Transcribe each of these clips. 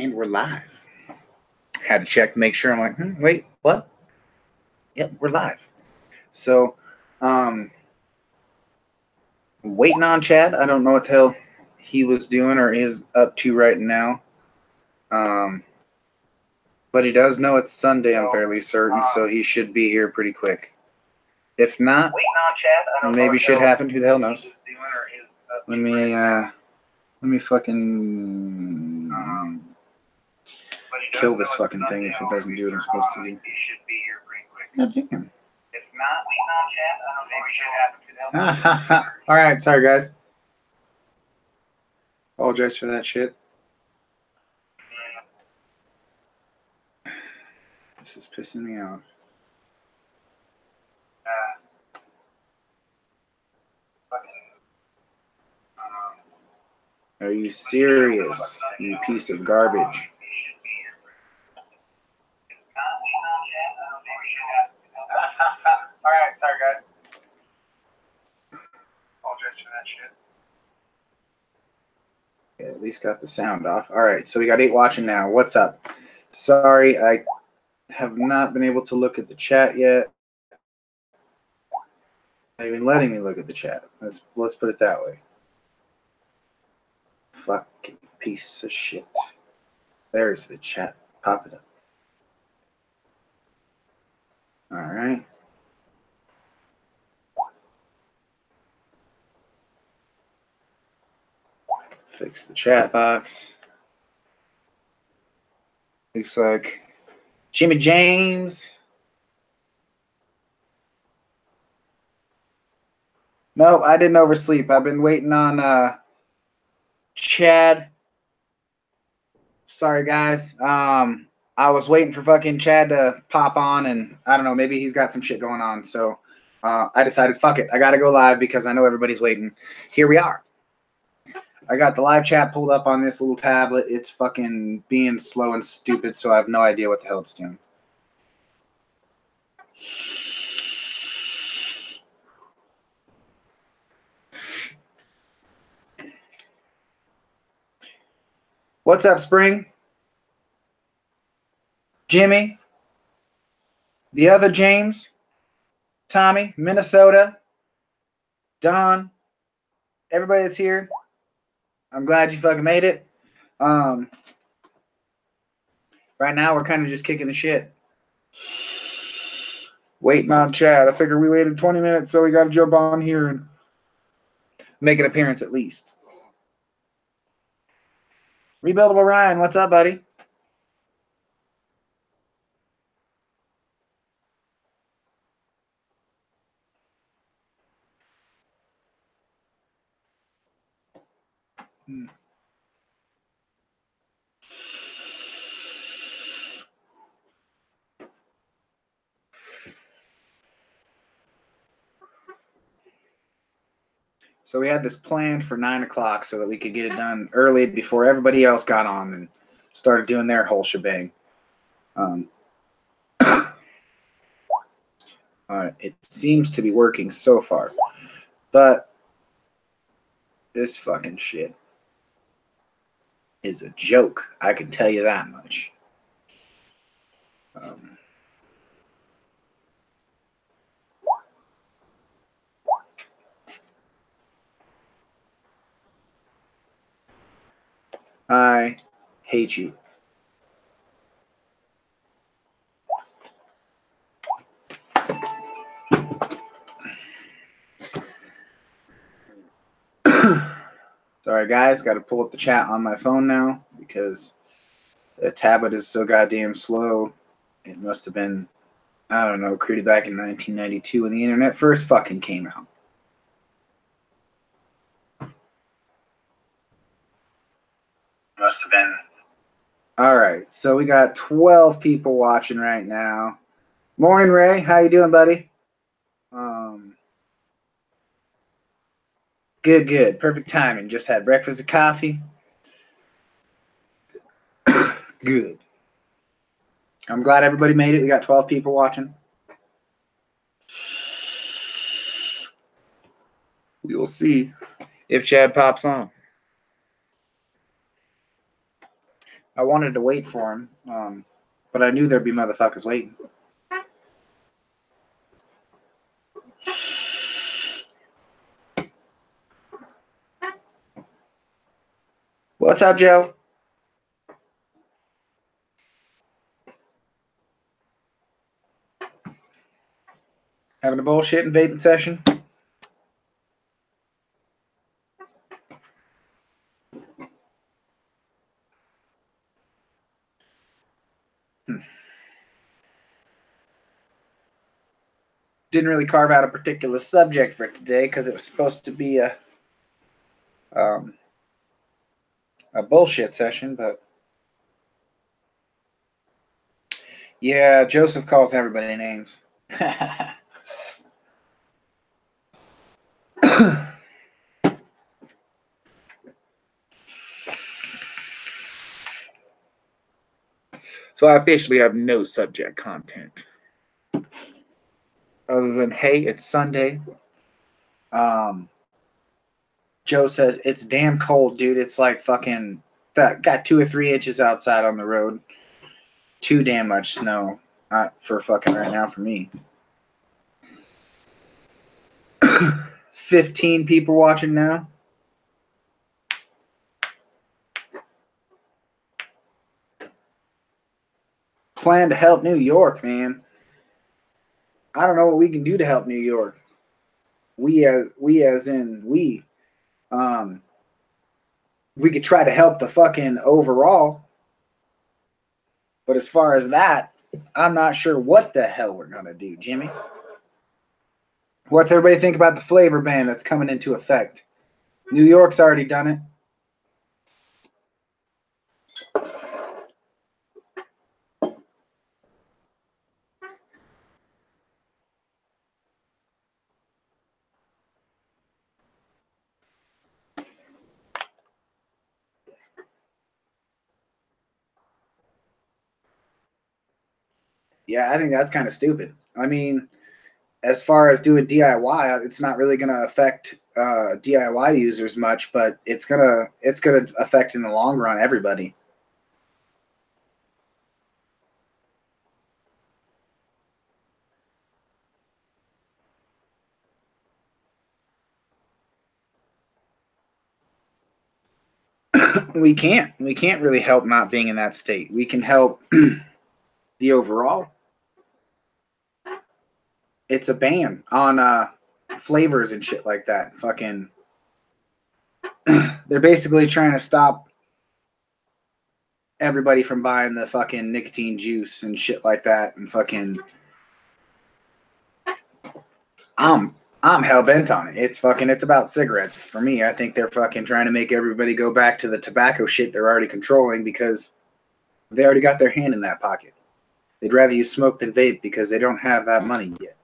And we're live. Had to check, make sure. I'm like, wait, what? Yep, we're live. So, waiting on Chad. I don't know what the hell he was doing or is up to right now. But he does know it's Sunday, I'm fairly certain, so he should be here pretty quick. If not, maybe shit happened. Who the hell knows? Let me fucking kill this fucking thing if it doesn't do what I'm supposed to do. God damn. If not, waiting on Chad. I don't know, maybe shit happened. All right, sorry guys. Apologize for that shit. This is pissing me off. Are you serious, you piece of garbage? All right, sorry guys. Apologize for that shit. Yeah, at least got the sound off. All right, so we got 8 watching now. What's up? Sorry, I have not been able to look at the chat yet. Not even letting me look at the chat. Let's put it that way. Fucking piece of shit. There's the chat. Pop it up. All right. Fix the chat box. Looks like Jimmy James. Nope, I didn't oversleep. I've been waiting on Chad. Sorry, guys. I was waiting for fucking Chad to pop on, and I don't know, maybe he's got some shit going on. So I decided, fuck it. I got to go live because I know everybody's waiting. Here we are. I got the live chat pulled up on this little tablet. It's fucking being slow and stupid, so I have no idea what the hell it's doing. What's up, Spring? Jimmy? The other James? Tommy? Minnesota? Don? Everybody that's here? I'm glad you fucking made it. Right now, we're kind of just kicking the shit. Waiting on Chad. I figured we waited 20 minutes, so we got to jump on here and make an appearance at least. Rebuildable Ryan, what's up, buddy? So we had this planned for 9 o'clock so that we could get it done early before everybody else got on and started doing their whole shebang. It seems to be working so far, but this fucking shit is a joke. I can tell you that much. I hate you. Sorry, guys. Got to pull up the chat on my phone now because the tablet is so goddamn slow. It must have been, I don't know, created back in 1992 when the internet first fucking came out. Must have been. All right, so we got 12 people watching right now. Morning, Ray. How you doing, buddy? Good, good. Perfect timing. Just had breakfast and coffee. Good. I'm glad everybody made it. We got 12 people watching. We will see if Chad pops on. I wanted to wait for him, but I knew there'd be motherfuckers waiting. What's up, Joe? Having a bullshit and vaping session? Didn't really carve out a particular subject for today because it was supposed to be a bullshit session, but yeah, Joseph calls everybody names. So I officially have no subject content. Other than, hey, it's Sunday. Joe says, it's damn cold, dude. It's like fucking, got 2 or 3 inches outside on the road. Too damn much snow for fucking right now for me. 15 people watching now. Plan to help New York, man. I don't know what we can do to help New York. We could try to help the fucking overall. But as far as that, I'm not sure what the hell we're going to do, Jimmy. What's everybody think about the flavor ban that's coming into effect? New York's already done it. Yeah, I think that's kind of stupid. I mean, as far as doing DIY, it's not really going to affect DIY users much, but it's gonna affect in the long run everybody. We can't really help not being in that state. We can help the overall. It's a ban on flavors and shit like that. Fucking, they're basically trying to stop everybody from buying the fucking nicotine juice and shit like that. And fucking, I'm hell bent on it. It's about cigarettes for me. I think they're fucking trying to make everybody go back to the tobacco shit they're already controlling because they already got their hand in that pocket. They'd rather you smoke than vape because they don't have that money yet.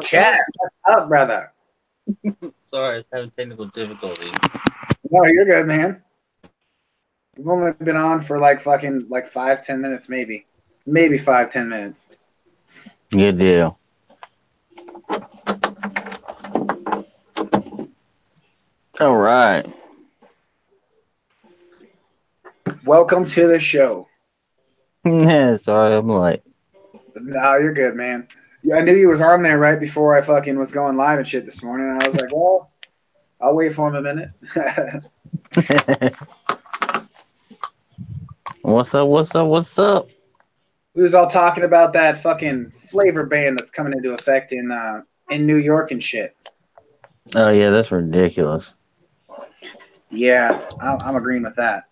Chad, what's up, brother? Sorry, I was having technical difficulties. No, you're good, man. We've only been on for like 5-10 minutes, maybe 5-10 minutes. Good deal. All right. Welcome to the show. Yeah, sorry, I'm late. No, you're good, man. I knew you was on there right before I fucking was going live and shit this morning. And I was like, well, I'll wait for him a minute. What's up? We was all talking about that fucking flavor ban that's coming into effect in New York and shit. Oh, yeah, that's ridiculous. Yeah, I'm agreeing with that.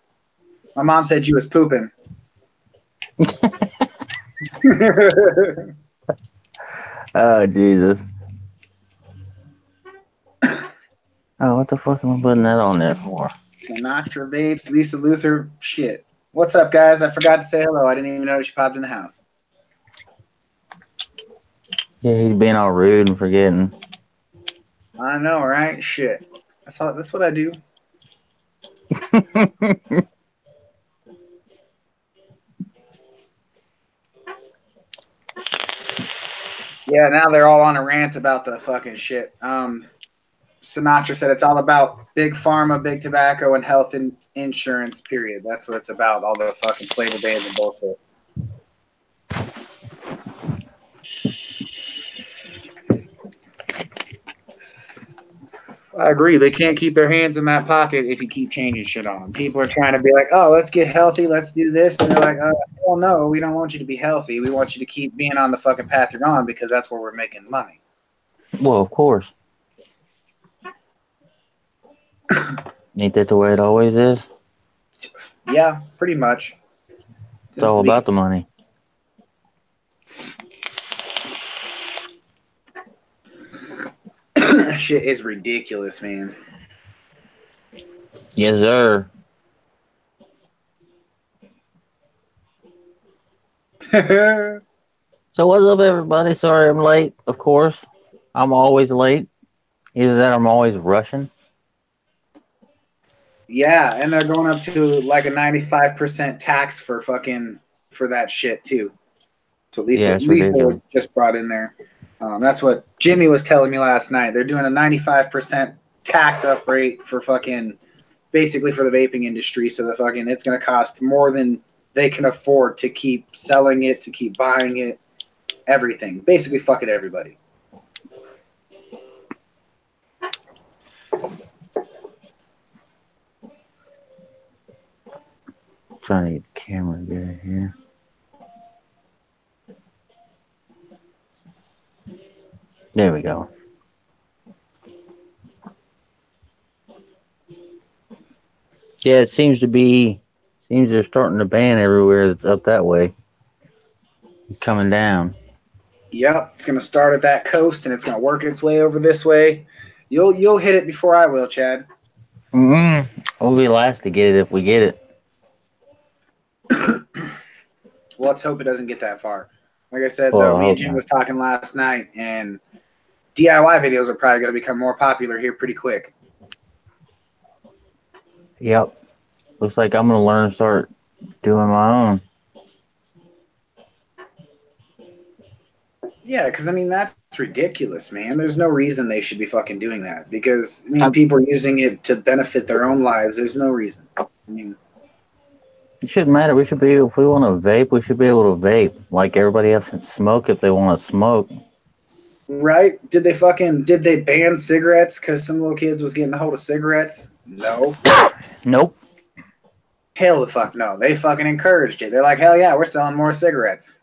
My mom said she was pooping. Oh, Jesus. Oh, what the fuck am I putting that on there for? Sinatra Vapes, Lisa Luther, shit. What's up, guys? I forgot to say hello. I didn't even notice you popped in the house. Yeah, he's being all rude and forgetting. I know, right? Shit. That's what I do. Yeah, now they're all on a rant about the fucking shit. Sinatra said it's all about big pharma, big tobacco, and health insurance, period. That's what it's about. All the fucking flavor bans and bullshit. I agree. They can't keep their hands in that pocket if you keep changing shit on them. People are trying to be like, oh, let's get healthy. Let's do this. And they're like, well, no, we don't want you to be healthy. We want you to keep being on the fucking path you're on because that's where we're making money. Well, of course. Ain't that the way it always is? Yeah, pretty much. It's all about the money. Shit is ridiculous, man. Yes, sir. So what's up, everybody? Sorry I'm late, of course. I'm always late. Either that or I'm always rushing. Yeah, and they're going up to like a 95% tax for that shit too. So at least they were just brought in there. That's what Jimmy was telling me last night. They're doing a 95% tax up rate for basically for the vaping industry. So it's going to cost more than they can afford to keep selling it, to keep buying it, everything. Basically, fuck it, everybody. Trying to get the camera good here. There we go. Yeah, it seems they're starting to ban everywhere that's up that way. Coming down. Yep, it's going to start at that coast and it's going to work its way over this way. You'll hit it before I will, Chad. We'll be last to get it if we get it. Well, let's hope it doesn't get that far. Like I said, though, me and Jim was talking last night, and DIY videos are probably going to become more popular here pretty quick. Yep. Looks like I'm going to learn to start doing my own. Yeah, because, I mean, that's ridiculous, man. There's no reason they should be fucking doing that. Because, I mean, people are using it to benefit their own lives. There's no reason. I mean, it shouldn't matter. We should be, if we want to vape, we should be able to vape. Like everybody else can smoke if they want to smoke. Right? Did they ban cigarettes because some little kids was getting a hold of cigarettes? No. Nope. Hell the fuck no. They fucking encouraged it. They're like, hell yeah, we're selling more cigarettes.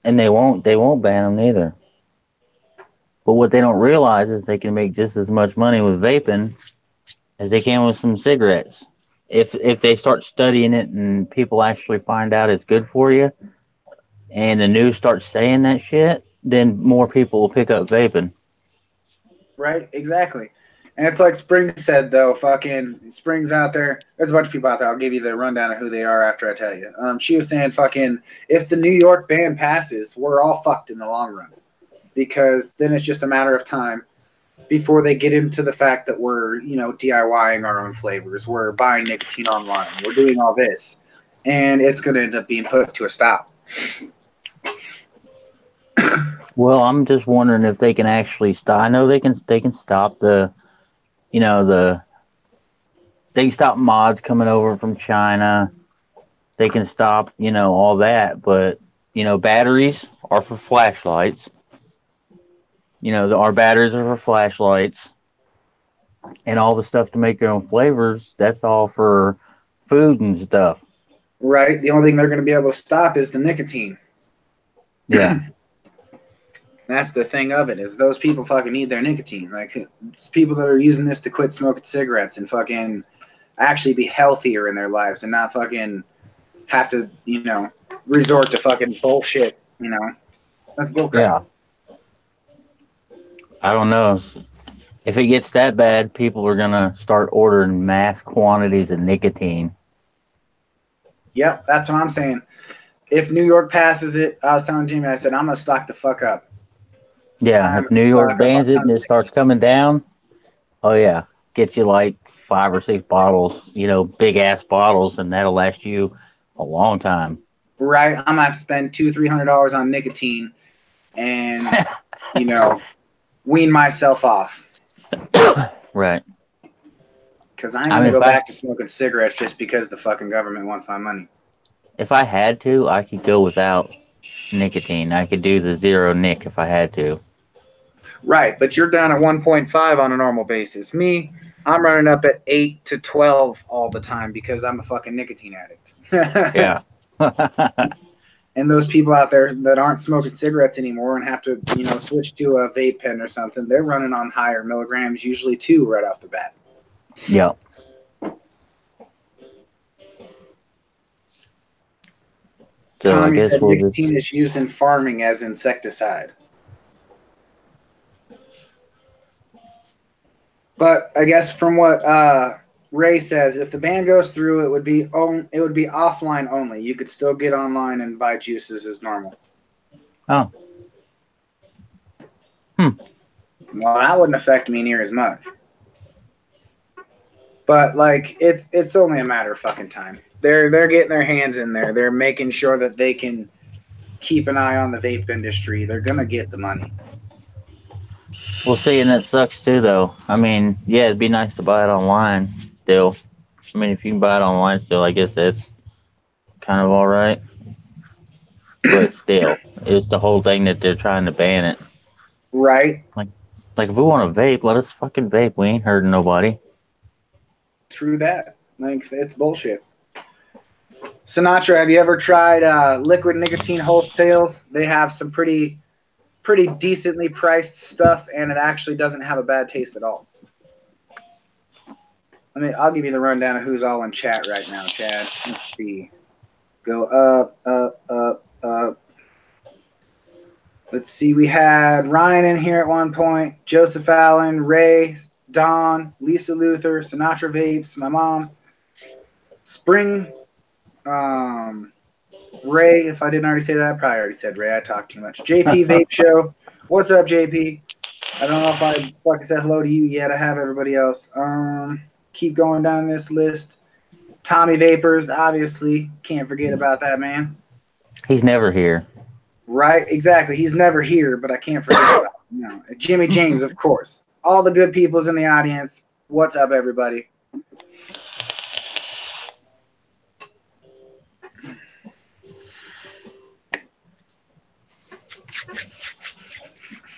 And they won't ban them neither. But what they don't realize is they can make just as much money with vaping as they can with some cigarettes. If they start studying it and people actually find out it's good for you, and the news starts saying that shit, then more people will pick up vaping. Right, exactly. And it's like Spring said, though, fucking Spring's out there. There's a bunch of people out there. I'll give you the rundown of who they are after I tell you. She was saying fucking if the New York ban passes, we're all fucked in the long run. Because then it's just a matter of time before they get into the fact that we're, DIYing our own flavors. We're buying nicotine online. We're doing all this. And it's going to end up being put to a stop. Well, I'm just wondering if they can actually stop. I know they can stop they can stop mods coming over from China. They can stop, all that. But, batteries are for flashlights. Our batteries are for flashlights. And all the stuff to make your own flavors, that's all for food and stuff. Right. The only thing they're going to be able to stop is the nicotine. Yeah. That's the thing of it, is those people fucking need their nicotine. Like, it's people that are using this to quit smoking cigarettes and fucking actually be healthier in their lives and not fucking have to, resort to fucking bullshit, That's bullcrap. Yeah. I don't know. If it gets that bad, people are going to start ordering mass quantities of nicotine. Yep, that's what I'm saying. If New York passes it, I was telling Jimmy, I said, I'm going to stock the fuck up. Yeah, if New York bans it and it starts coming down, oh yeah, get you like 5 or 6 bottles, big ass bottles, and that'll last you a long time. Right, I'm gonna spend $200-300 on nicotine, and wean myself off. Right. Because I ain't going to go back to smoking cigarettes just because the fucking government wants my money. If I had to, I could go without nicotine. I could do the zero nic if I had to. Right, but you're down at 1.5 on a normal basis. Me, I'm running up at 8 to 12 all the time because I'm a fucking nicotine addict. Yeah. And those people out there that aren't smoking cigarettes anymore and have to, switch to a vape pen or something, they're running on higher milligrams, usually 2 right off the bat. Yeah. So Tommy said nicotine is used in farming as insecticide. But I guess from what Ray says, if the ban goes through, it would be offline only. You could still get online and buy juices as normal. Oh. Well, that wouldn't affect me near as much. But like, it's only a matter of fucking time. They're getting their hands in there. They're making sure that they can keep an eye on the vape industry. They're gonna get the money. We'll see, and that sucks too, though. I mean, yeah, it'd be nice to buy it online still. I mean, if you can buy it online still, I guess that's kind of all right. But still, it's the whole thing that they're trying to ban it. Right. Like if we want to vape, let us fucking vape. We ain't hurting nobody. True that. Like, it's bullshit. Sinatra, have you ever tried liquid nicotine wholesales? They have some pretty decently priced stuff, and it actually doesn't have a bad taste at all. I'll give you the rundown of who's all in chat right now, Chad. Let's see. Go up. Let's see. We had Ryan in here at one point, Joseph Allen, Ray, Don, Lisa Luther, Sinatra Vapes, my mom, Spring, Ray. If I didn't already say that, I probably already said Ray. I talked too much. JP Vape Show. What's up, JP? I don't know if I fucking said hello to you yet. I have everybody else. Keep going down this list. Tommy Vapors, obviously. Can't forget about that man. He's never here. Right, exactly. He's never here, but I can't forget about him. No. Jimmy James, of course. All the good peoples in the audience. What's up, everybody?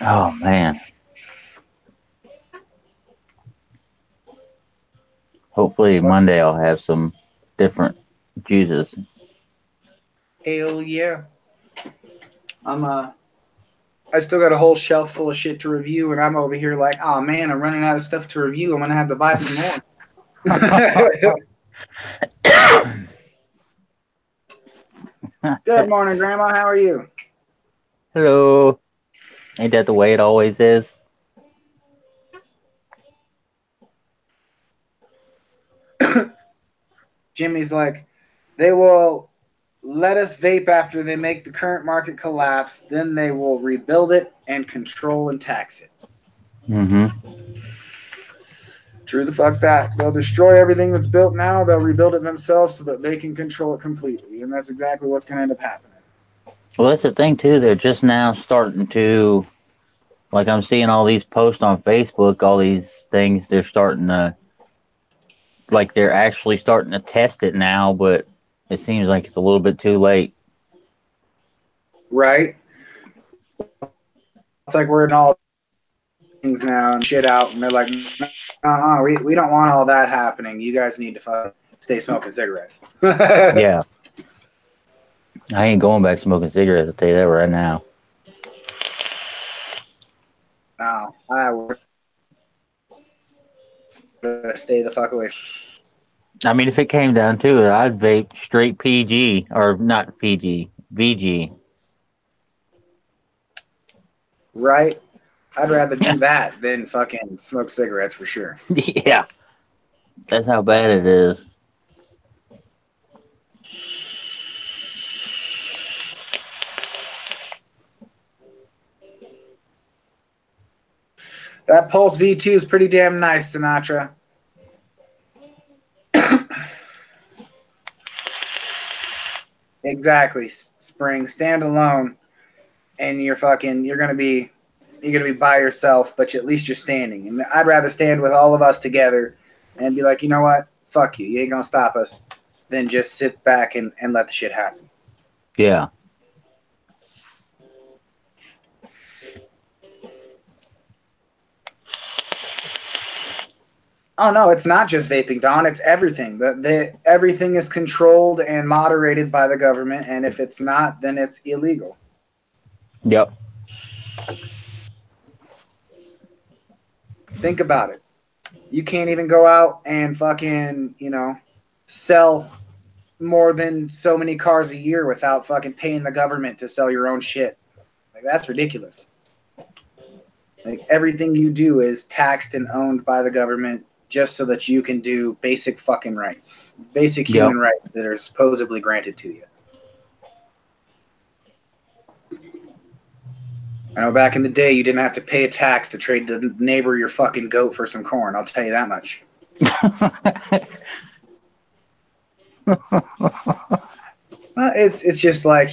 Oh, man. Hopefully Monday I'll have some different juices. Hell yeah. I still got a whole shelf full of shit to review, and I'm over here like, oh man, I'm running out of stuff to review. I'm gonna have to buy some more. Good morning, Grandma. How are you? Hello. Ain't that the way it always is? Jimmy's like, they will let us vape after they make the current market collapse. Then they will rebuild it and control and tax it. Mm-hmm. True the fuck that. They'll destroy everything that's built now. They'll rebuild it themselves so that they can control it completely. And that's exactly what's going to end up happening. Well, that's the thing, too. They're just now starting to, like, I'm seeing all these posts on Facebook, all these things, they're starting to, like, they're actually starting to test it now, but it seems like it's a little bit too late. Right? It's like we're in all things now and shit out, and they're like, we don't want all that happening. You guys need to stay smoking cigarettes. Yeah. I ain't going back smoking cigarettes, I'll tell you that right now. No, I would stay the fuck away. I mean, if it came down to it, I'd vape straight PG, or not PG, VG. Right? I'd rather do that than fucking smoke cigarettes for sure. Yeah. That's how bad it is. That Pulse V2 is pretty damn nice, Sinatra. Exactly. Spring, stand alone, and you're gonna be by yourself, but at least you're standing. And I'd rather stand with all of us together and be like, you know what? Fuck you. You ain't gonna stop us. Then just sit back and let the shit happen. Yeah. Oh no, it's not just vaping, Don. It's everything. Everything is controlled and moderated by the government, and if it's not, then it's illegal. Yep. Think about it. You can't even go out and fucking, sell more than so many cars a year without fucking paying the government to sell your own shit. Like, that's ridiculous. Like, everything you do is taxed and owned by the government just so that you can do basic fucking rights, basic human rights that are supposedly granted to you. I know back in the day you didn't have to pay a tax to trade the neighbor your fucking goat for some corn. I'll tell you that much. It's just like,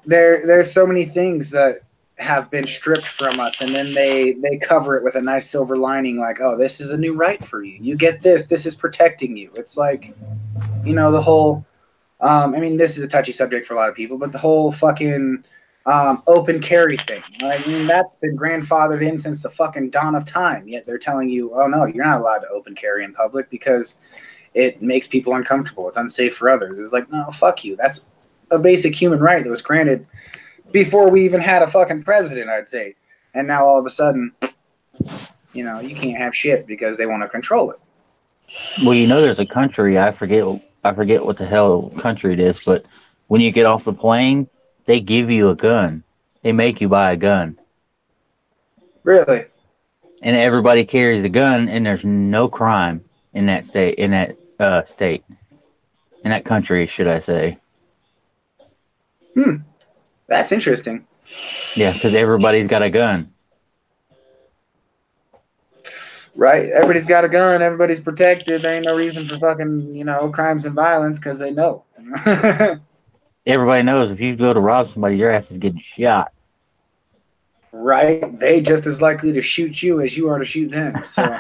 there's so many things that have been stripped from us, and then they cover it with a nice silver lining, like, oh, this is a new right for you. You get this. This is protecting you. It's like, the whole, I mean, this is a touchy subject for a lot of people, but the whole fucking open carry thing. I mean, that's been grandfathered in since the fucking dawn of time, yet they're telling you, oh, no, you're not allowed to open carry in public because it makes people uncomfortable. It's unsafe for others. It's like, no, fuck you. That's a basic human right that was granted before we even had a fucking president, I'd say. And now all of a sudden, you can't have shit because they want to control it. Well, there's a country, I forget what the hell country it is, but when you get off the plane, they give you a gun. They make you buy a gun. Really? And everybody carries a gun, and there's no crime in that state, in that country, should I say. That's interesting. Yeah, because everybody's got a gun. Right. Everybody's got a gun. Everybody's protected. There ain't no reason for fucking, crimes and violence because they know. Everybody knows if you go to rob somebody, your ass is getting shot. Right. They just as likely to shoot you as you are to shoot them. So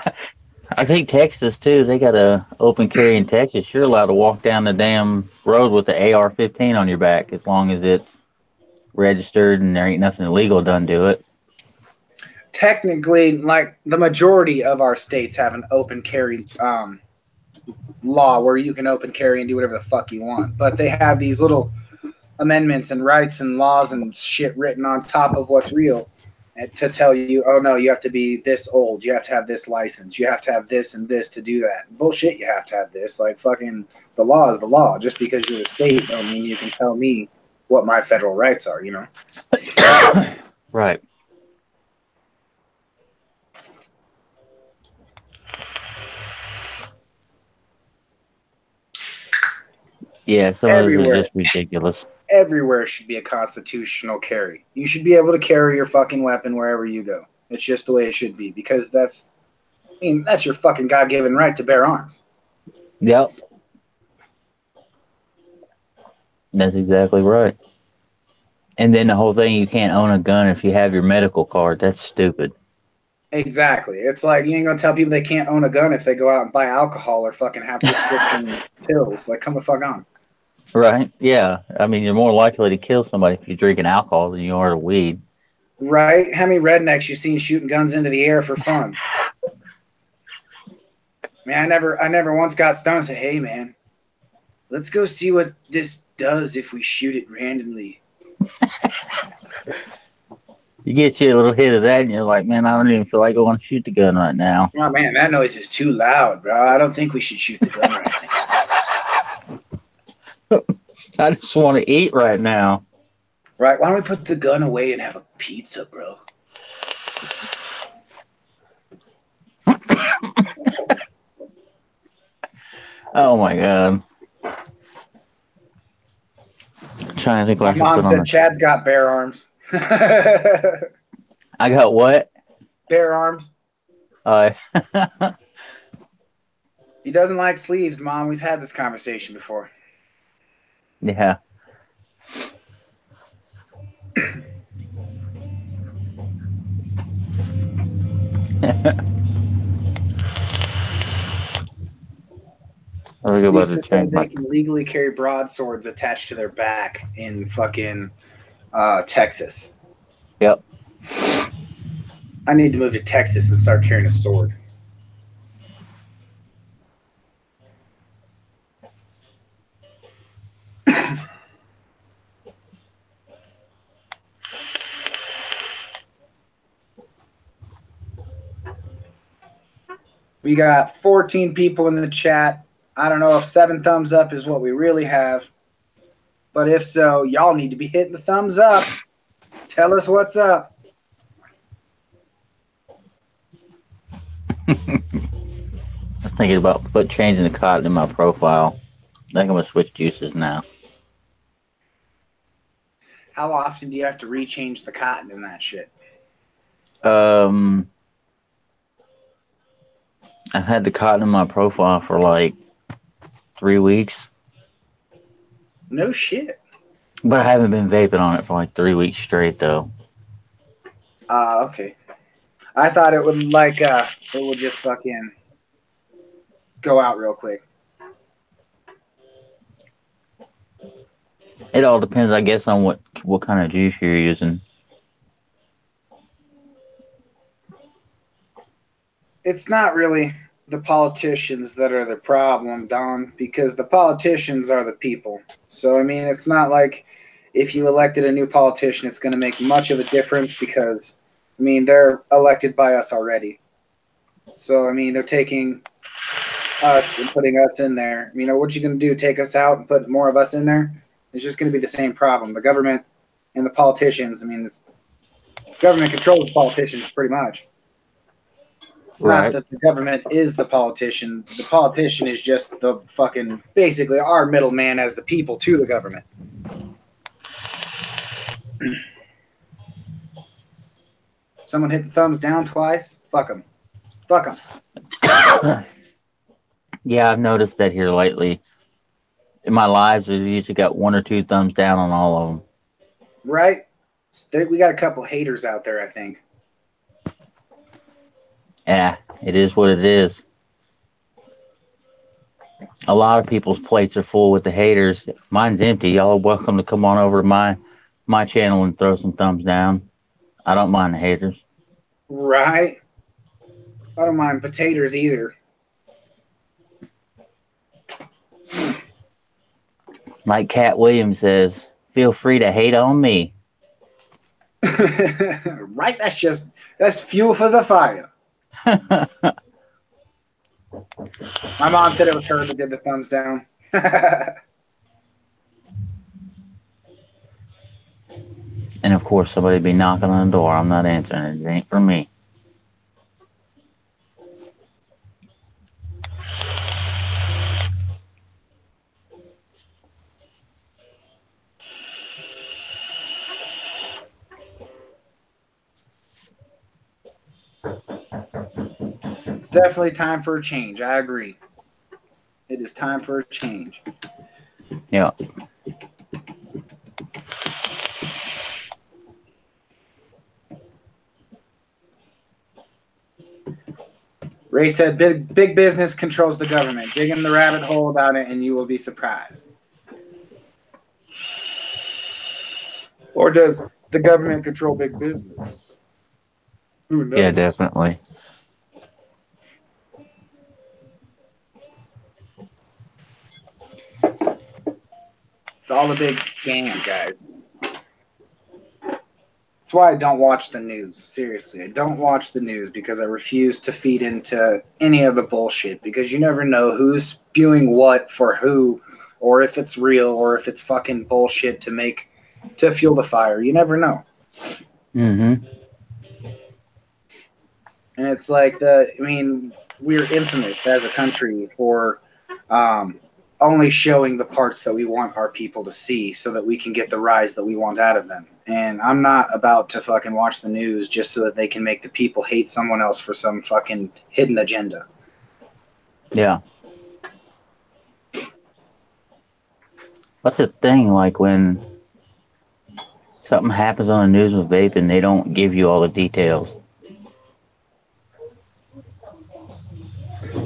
I think Texas, too, they got a open carry in Texas. You're allowed to walk down the damn road with the AR-15 on your back as long as it's registered and there ain't nothing illegal done to it. Technically, like, the majority of our states have an open carry law where you can open carry and do whatever the fuck you want. But they have these little amendments and rights and laws and shit written on top of what's real to tell you, oh no, you have to be this old, you have to have this license, you have to have this and this to do that. Bullshit, you have to have this. Like, fucking, the law is the law. Just because you're the state don't mean you can tell me what my federal rights are, Right. Yeah, some of those are just ridiculous. Everywhere should be a constitutional carry. You should be able to carry your fucking weapon wherever you go. It's just the way it should be, because that's your fucking God-given right to bear arms. Yep. That's exactly right. And then the whole thing, you can't own a gun if you have your medical card. That's stupid. Exactly. It's like, you ain't gonna tell people they can't own a gun if they go out and buy alcohol or fucking have prescription pills. Like, come the fuck on. Right? Yeah. I mean, you're more likely to kill somebody if you're drinking alcohol than you are to weed. Right? How many rednecks you seen shooting guns into the air for fun? Man, I never once got stoned and said, hey man, let's go see what this does if we shoot it randomly. You get you a little hit of that and you're like, man, I don't even feel like going to shoot the gun right now. Oh man, that noise is too loud, bro. I don't think we should shoot the gun right now. I just want to eat right now. Right, why don't we put the gun away and have a pizza, bro? Oh my god. I'm trying to think what my mom said Chad's got bare arms. I got what? Bare arms. He doesn't like sleeves, Mom. We've had this conversation before. Yeah. Are we about to Lisa change said they my? can legally carry broadswords attached to their back in fucking Texas. Yep. I need to move to Texas and start carrying a sword. We got 14 people in the chat. I don't know if 7 thumbs up is what we really have. But if so, y'all need to be hitting the thumbs up. Tell us what's up. I'm thinking about changing the cotton in my profile. I think I'm gonna switch juices now. How often do you have to rechange the cotton in that shit? I've had the cotton in my profile for like 3 weeks. No shit. But I haven't been vaping on it for like 3 weeks straight though. Okay. I thought it would just fucking go out real quick. It all depends, I guess, on what kind of juice you're using. It's not really the politicians that are the problem, Don, because the politicians are the people. So, I mean, it's not like if you elected a new politician, it's going to make much of a difference because, I mean, they're elected by us already. So, I mean, they're taking us and putting us in there. You know, what you going to do? Take us out and put more of us in there? It's just going to be the same problem. The government and the politicians, I mean, the government controls politicians pretty much. It's not that the government is the politician. The politician is just the fucking, basically, our middleman as the people to the government. Someone hit the thumbs down twice? Fuck them. Fuck them. Yeah, I've noticed that here lately. In my lives, we've usually got 1 or 2 thumbs down on all of them. Right? We got a couple haters out there, I think. Yeah, it is what it is. A lot of people's plates are full with the haters. Mine's empty. Y'all are welcome to come on over to my channel and throw some thumbs down. I don't mind the haters. Right? I don't mind potatoes either. Like Cat Williams says, feel free to hate on me. Right? That's fuel for the fire. My mom said it was her that did the thumbs down. And of course, somebody be knocking on the door. I'm not answering it. It ain't for me. It's definitely time for a change. I agree. It is time for a change. Yeah. Ray said, big business controls the government. Dig in the rabbit hole about it and you will be surprised. Or does the government control big business? Who knows? Yeah, definitely. It's all a big scam, guys. That's why I don't watch the news. Seriously, I don't watch the news because I refuse to feed into any of the bullshit because you never know who's spewing what for who, or if it's real or if it's fucking bullshit to fuel the fire. You never know. Mm-hmm. And it's like we're infamous as a country for only showing the parts that we want our people to see so that we can get the rise that we want out of them. And I'm not about to fucking watch the news just so that they can make the people hate someone else for some fucking hidden agenda. Yeah. What's the thing like when something happens on the news with vape and they don't give you all the details?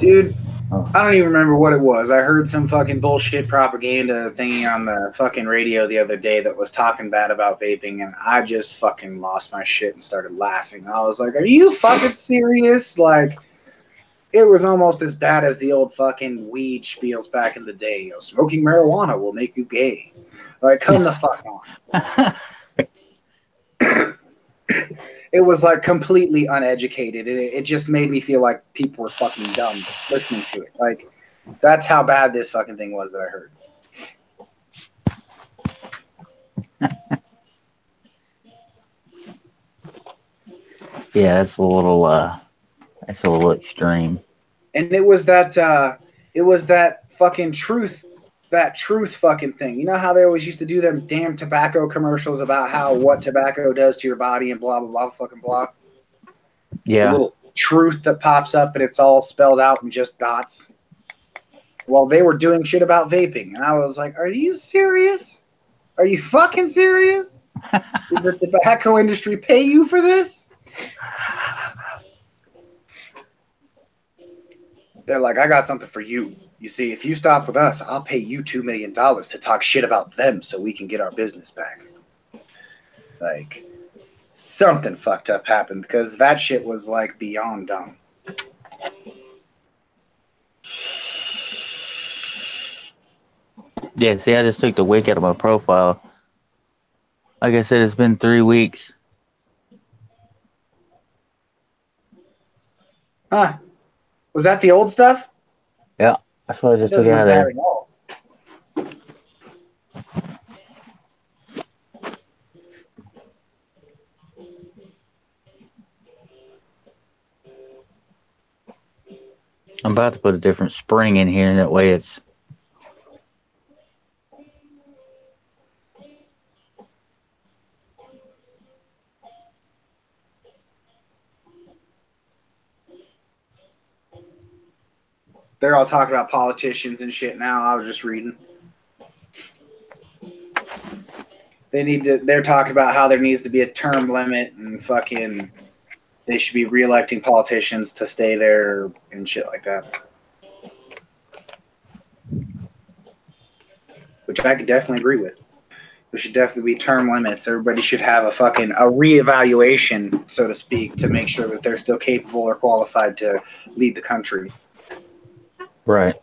Dude, Oh. I don't even remember what it was. I heard some fucking bullshit propaganda thingy on the fucking radio the other day that was talking bad about vaping, and I just fucking lost my shit and started laughing. I was like, are you fucking serious? Like, it was almost as bad as the old fucking weed spiels back in the day. You know, smoking marijuana will make you gay. Like, come the fuck on. It was like completely uneducated. It just made me feel like people were fucking dumb listening to it. Like, that's how bad this fucking thing was that I heard. Yeah, that's a little extreme. And it was that fucking that truth fucking thing. You know how they always used to do them damn tobacco commercials about how what tobacco does to your body and blah blah blah fucking blah. Yeah. The little truth that pops up and it's all spelled out in just dots. Well, they were doing shit about vaping, and I was like, "Are you serious? Are you fucking serious? Did the tobacco industry pay you for this?" They're like, "I got something for you. You see, if you stop with us, I'll pay you $2 million to talk shit about them so we can get our business back." Like, something fucked up happened because that shit was like beyond dumb. Yeah, see, I just took the wick out of my profile. Like I said, it's been 3 weeks. Huh. Was that the old stuff? Yeah, that's what I just It took doesn't out look of bad there. at all. I'm about to put a different spring in here, and that way it's... They're all talking about politicians and shit now. I was just reading. They're talking about how there needs to be a term limit and fucking they should be reelecting politicians to stay there and shit like that. Which I could definitely agree with. There should definitely be term limits. Everybody should have a reevaluation, so to speak, to make sure that they're still capable or qualified to lead the country. Right.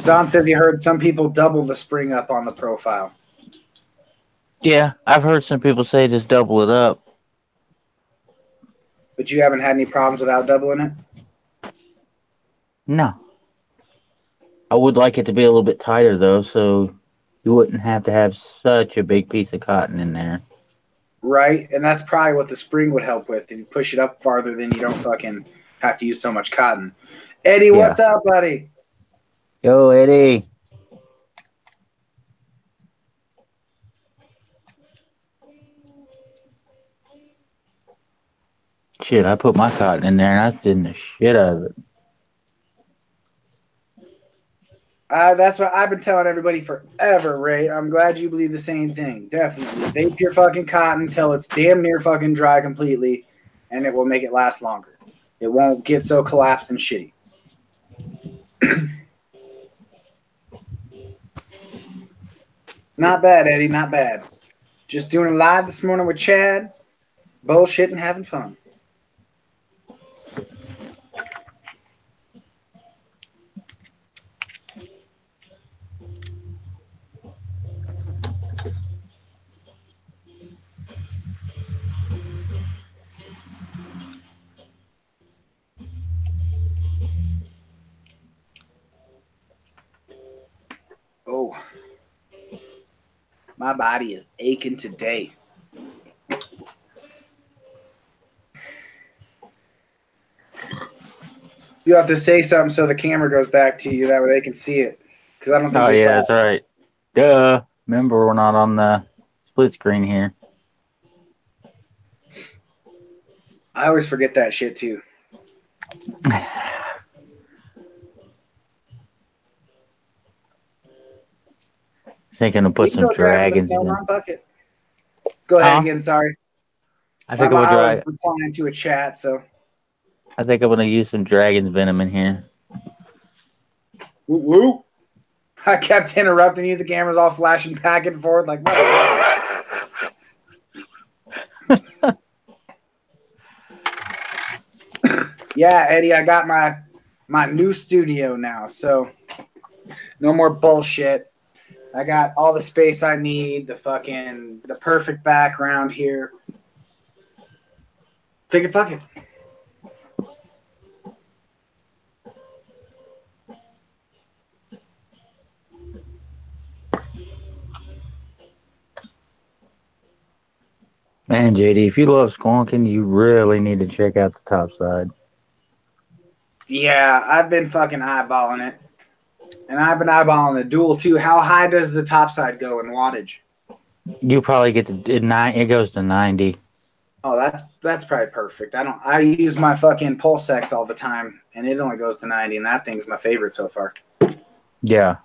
Don says he heard some people double the spring up on the profile. Yeah, I've heard some people say just double it up. But you haven't had any problems without doubling it? No. I would like it to be a little bit tighter, though, so you wouldn't have to have such a big piece of cotton in there. Right? And that's probably what the spring would help with. If you push it up farther, then you don't fucking have to use so much cotton. Eddie, what's up, buddy? Yo, Eddie. Shit, I put my cotton in there and I thinned the shit out of it. That's what I've been telling everybody forever, Ray. I'm glad you believe the same thing. Definitely. Vape your fucking cotton till it's damn near fucking dry completely, and it will make it last longer. It won't get so collapsed and shitty. Not bad, Eddie. Not bad. Just doing it live this morning with Chad. Bullshit and having fun. Oh, my body is aching today. You have to say something so the camera goes back to you. That way they can see it. Because I don't think they saw that's right. Duh. Remember, we're not on the split screen here. I always forget that shit too. Thinking to We put can some go drag in the dragons snow, in. Mom Bucket. Go ahead Huh? again. Sorry, I think I'm gonna I was try. replying to a chat, so. I think I'm gonna use some dragon's venom in here. Woo woo. I kept interrupting you. The camera's all flashing back and forth like motherfucker. Yeah, Eddie, I got my new studio now, so no more bullshit. I got all the space I need, the perfect background here. Figure fuck it. Man, JD, if you love squonking, you really need to check out the top side. Yeah, I've been fucking eyeballing it. And I've been eyeballing the dual too. How high does the top side go in wattage? You probably get to 9. It goes to 90. Oh, that's probably perfect. I use my fucking Pulsex all the time, and it only goes to 90, and that thing's my favorite so far. Yeah.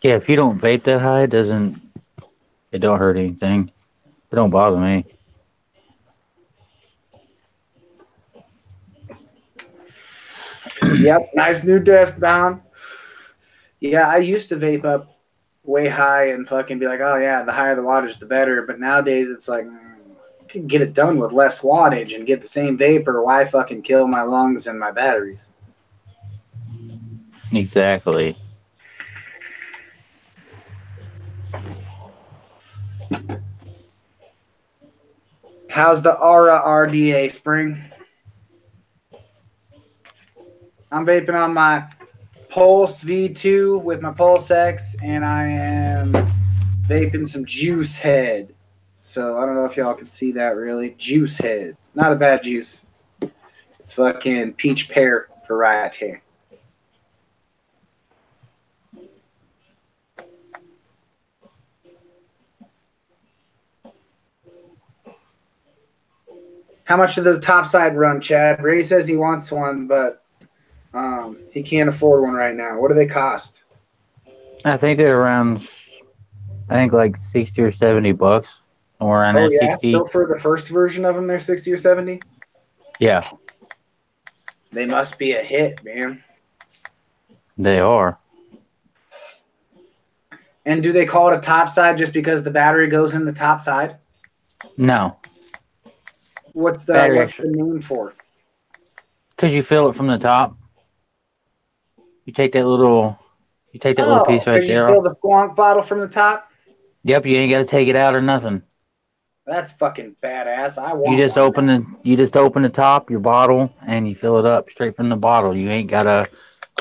Yeah, if you don't vape that high, it don't hurt anything. It don't bother me. Yep, nice new desk bound. Yeah, I used to vape up way high and fucking be like, oh yeah, the higher the wattage, the better. But nowadays it's like, I can get it done with less wattage and get the same vapor. Why fucking kill my lungs and my batteries? Exactly. How's the Aura RDA, Spring? I'm vaping on my Pulse V2 with my Pulse X, and I am vaping some Juice Head. So I don't know if y'all can see that really. Juice Head. Not a bad juice. It's fucking peach pear variety. How much does the top side run, Chad? Ray says he wants one, but he can't afford one right now. What do they cost? I think they're around, I think like 60 or 70 bucks. Somewhere around Oh that yeah, 60. so for the first version of them, they're 60 or 70. Yeah, They must be a hit, man. they are. And do they call it a top side just because the battery goes in the top side? No. What's the Battery what's extra. the name for? Because you fill it from the top. You take that little Oh, piece right because you there fill off. the squonk bottle from the top? Yep, you ain't got to take it out or nothing. That's fucking badass. I You want just one. open the top, your bottle, and you fill it up straight from the bottle. You ain't gotta.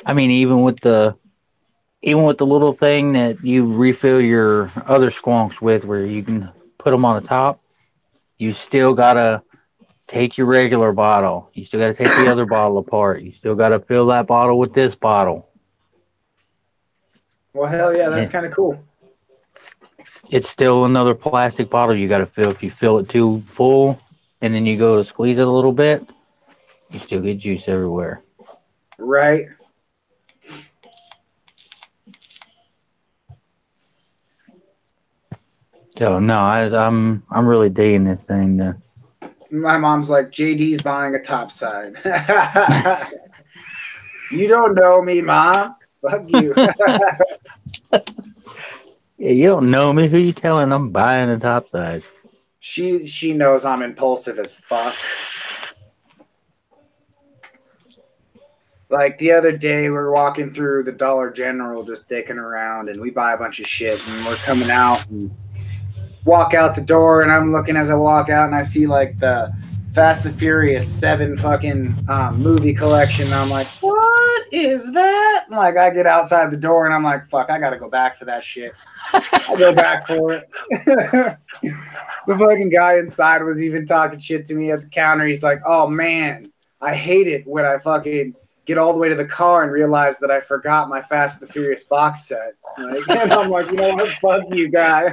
I mean, even with the little thing that you refill your other squonks with, where you can put them on the top, you still gotta take your regular bottle. You still gotta take the other bottle apart. You still gotta fill that bottle with this bottle. Well, hell yeah, that's And kind of cool. it's still another plastic bottle you gotta fill. If you fill it too full, and then you go to squeeze it a little bit, you still get juice everywhere. Right. So no, I'm really digging this thing. My mom's like, JD's buying a top side. You don't know me, Mom. Fuck you. Yeah, you don't know me. Who you telling I'm buying the top size? She knows I'm impulsive as fuck. Like the other day, we were walking through the Dollar General just dicking around, and we buy a bunch of shit, and we're coming out and walk out the door, and I'm looking as I walk out, and I see like the Fast and Furious 7 fucking movie collection. And I'm like, what is that? And like, I get outside the door, and I'm like, fuck, I gotta go back for that shit. I go back for it. The fucking guy inside was even talking shit to me at the counter. He's like, oh man, I hate it when I fucking get all the way to the car and realize that I forgot my Fast and the Furious box set. Like, and I'm like, you know what? Fuck you, guy.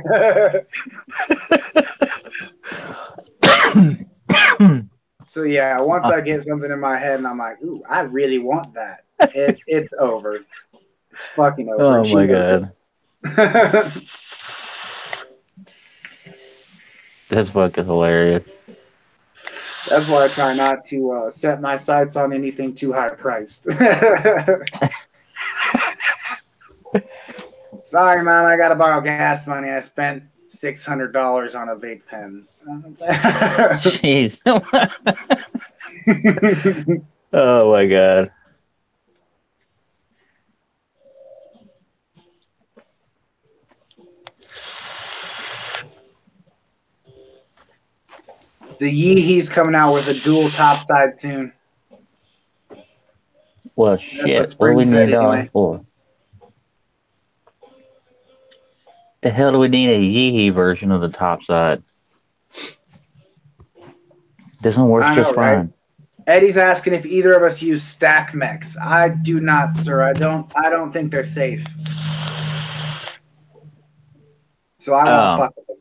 So yeah, once I get something in my head and I'm like, ooh, I really want that. It's over. It's fucking over. Oh And she my knows it. god, that's fucking hilarious. That's why I try not to set my sights on anything too high priced. Sorry, Mom, I gotta borrow gas money. I spent $600 on a vape pen. Jeez. Oh my god. The Yeehee's coming out with a dual top side soon. Well, That's shit. what What do Spring we said need dollars anyway. for? The hell do we need a Yeehee version of the top side? This one works I know, just right? fine. Eddie's asking if either of us use stack mechs. I do not, sir. I don't think they're safe. So I won't Oh, fuck with them.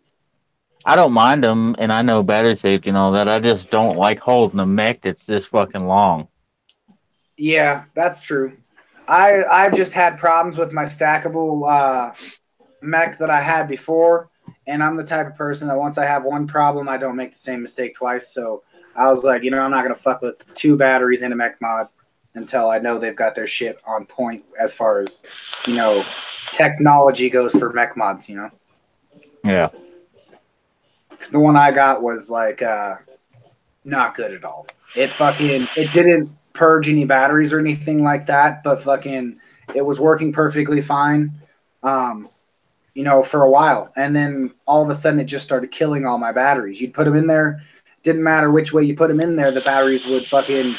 I don't mind them, and I know battery safety and all that. I just don't like holding a mech that's this fucking long. Yeah, that's true. I've just had problems with my stackable mech that I had before, and I'm the type of person that once I have one problem, I don't make the same mistake twice. So I was like, I'm not gonna fuck with 2 batteries in a mech mod until I know they've got their shit on point as far as technology goes for mech mods. Yeah. Because the one I got was like not good at all. It didn't purge any batteries or anything like that, but fucking it was working perfectly fine. For a while. And then all of a sudden it just started killing all my batteries. You'd put them in there, didn't matter which way you put them in there, the batteries would fucking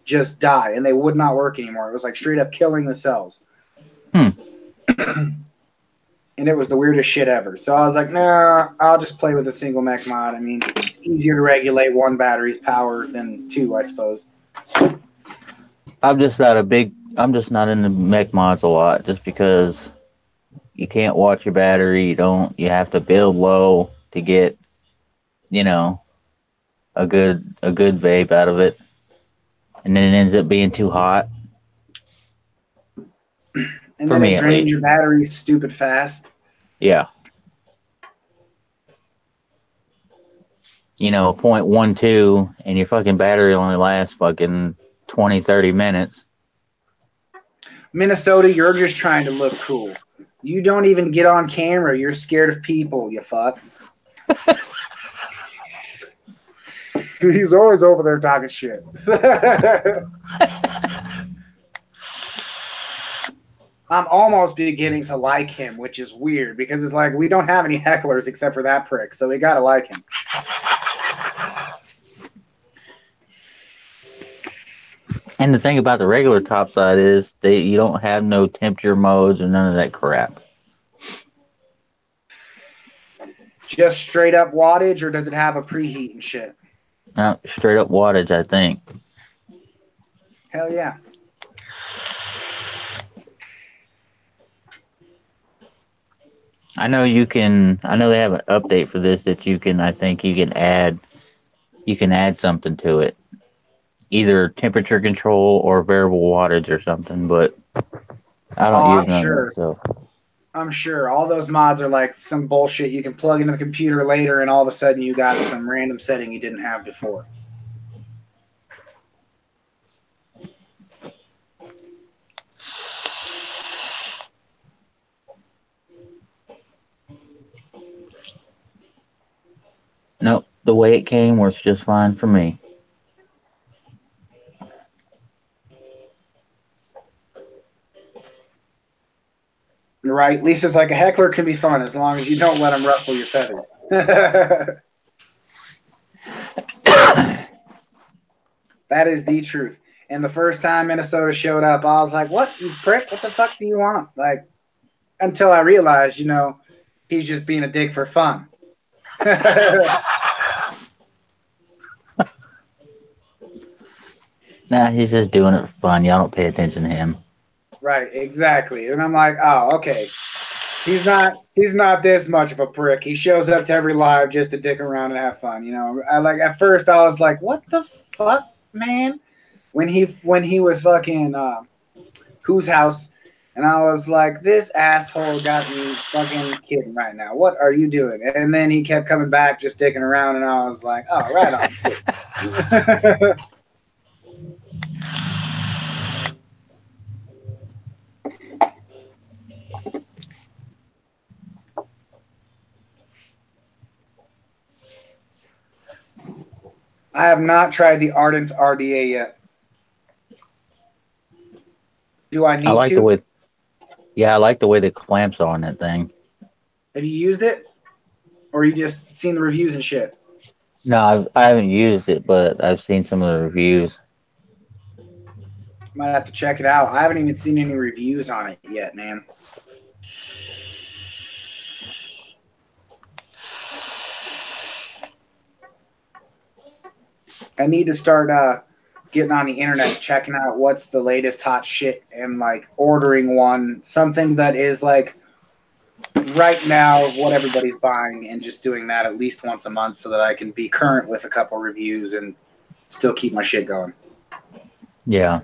just die and they would not work anymore. It was like straight up killing the cells. And it was the weirdest shit ever. So I was like, nah, I'll just play with a single mech mod. I mean, it's easier to regulate one battery's power than 2, I suppose. I'm just not into mech mods a lot just because you can't watch your battery. You have to build low to get, a good vape out of it. And then it ends up being too hot. And For then me, it at drains least. your batteries stupid fast. Yeah. 0.12 and your fucking battery only lasts fucking 20, 30 minutes. Minnesota, you're just trying to look cool. You don't even get on camera. You're scared of people, you fuck. He's always over there talking shit. I'm almost beginning to like him, which is weird because it's like we don't have any hecklers except for that prick, so we gotta like him. And the thing about the regular topside is you don't have no temperature modes or none of that crap. Just straight up wattage, or does it have a preheat and shit? No, straight up wattage, I think. Hell yeah. I know they have an update for this that I think you can add something to it. Either temperature control or variable wattage or something, but I don't use none of that stuff. I'm sure all those mods are like some bullshit you can plug into the computer later and all of a sudden you got some random setting you didn't have before. Nope, the way it came works just fine for me. Right? Lisa's like, a heckler can be fun as long as you don't let them ruffle your feathers. That is the truth. And the first time Minnesota showed up, I was like, what, you prick? What the fuck do you want? Like, until I realized, he's just being a dick for fun. Nah, he's just doing it for fun. Y'all don't pay attention to him. Right, exactly. And I'm like, oh, okay. He's not this much of a prick. He shows up to every live just to dick around and have fun. At first I was like, what the fuck, man? When he was fucking whose house? And I was like, this asshole got me fucking kidding right now. What are you doing? And then he kept coming back, just dicking around, and I was like, oh, right on. I have not tried the Ardent RDA yet. Do I need to? I like the way the clamps are on that thing. Have you used it? Or you just seen the reviews and shit? No, I haven't used it, but I've seen some of the reviews. Might have to check it out. I haven't even seen any reviews on it yet, man. I need to start getting on the internet, checking out what's the latest hot shit, and like ordering one, something that is like right now what everybody's buying, and just doing that at least once a month so that I can be current with a couple reviews and still keep my shit going. Yeah.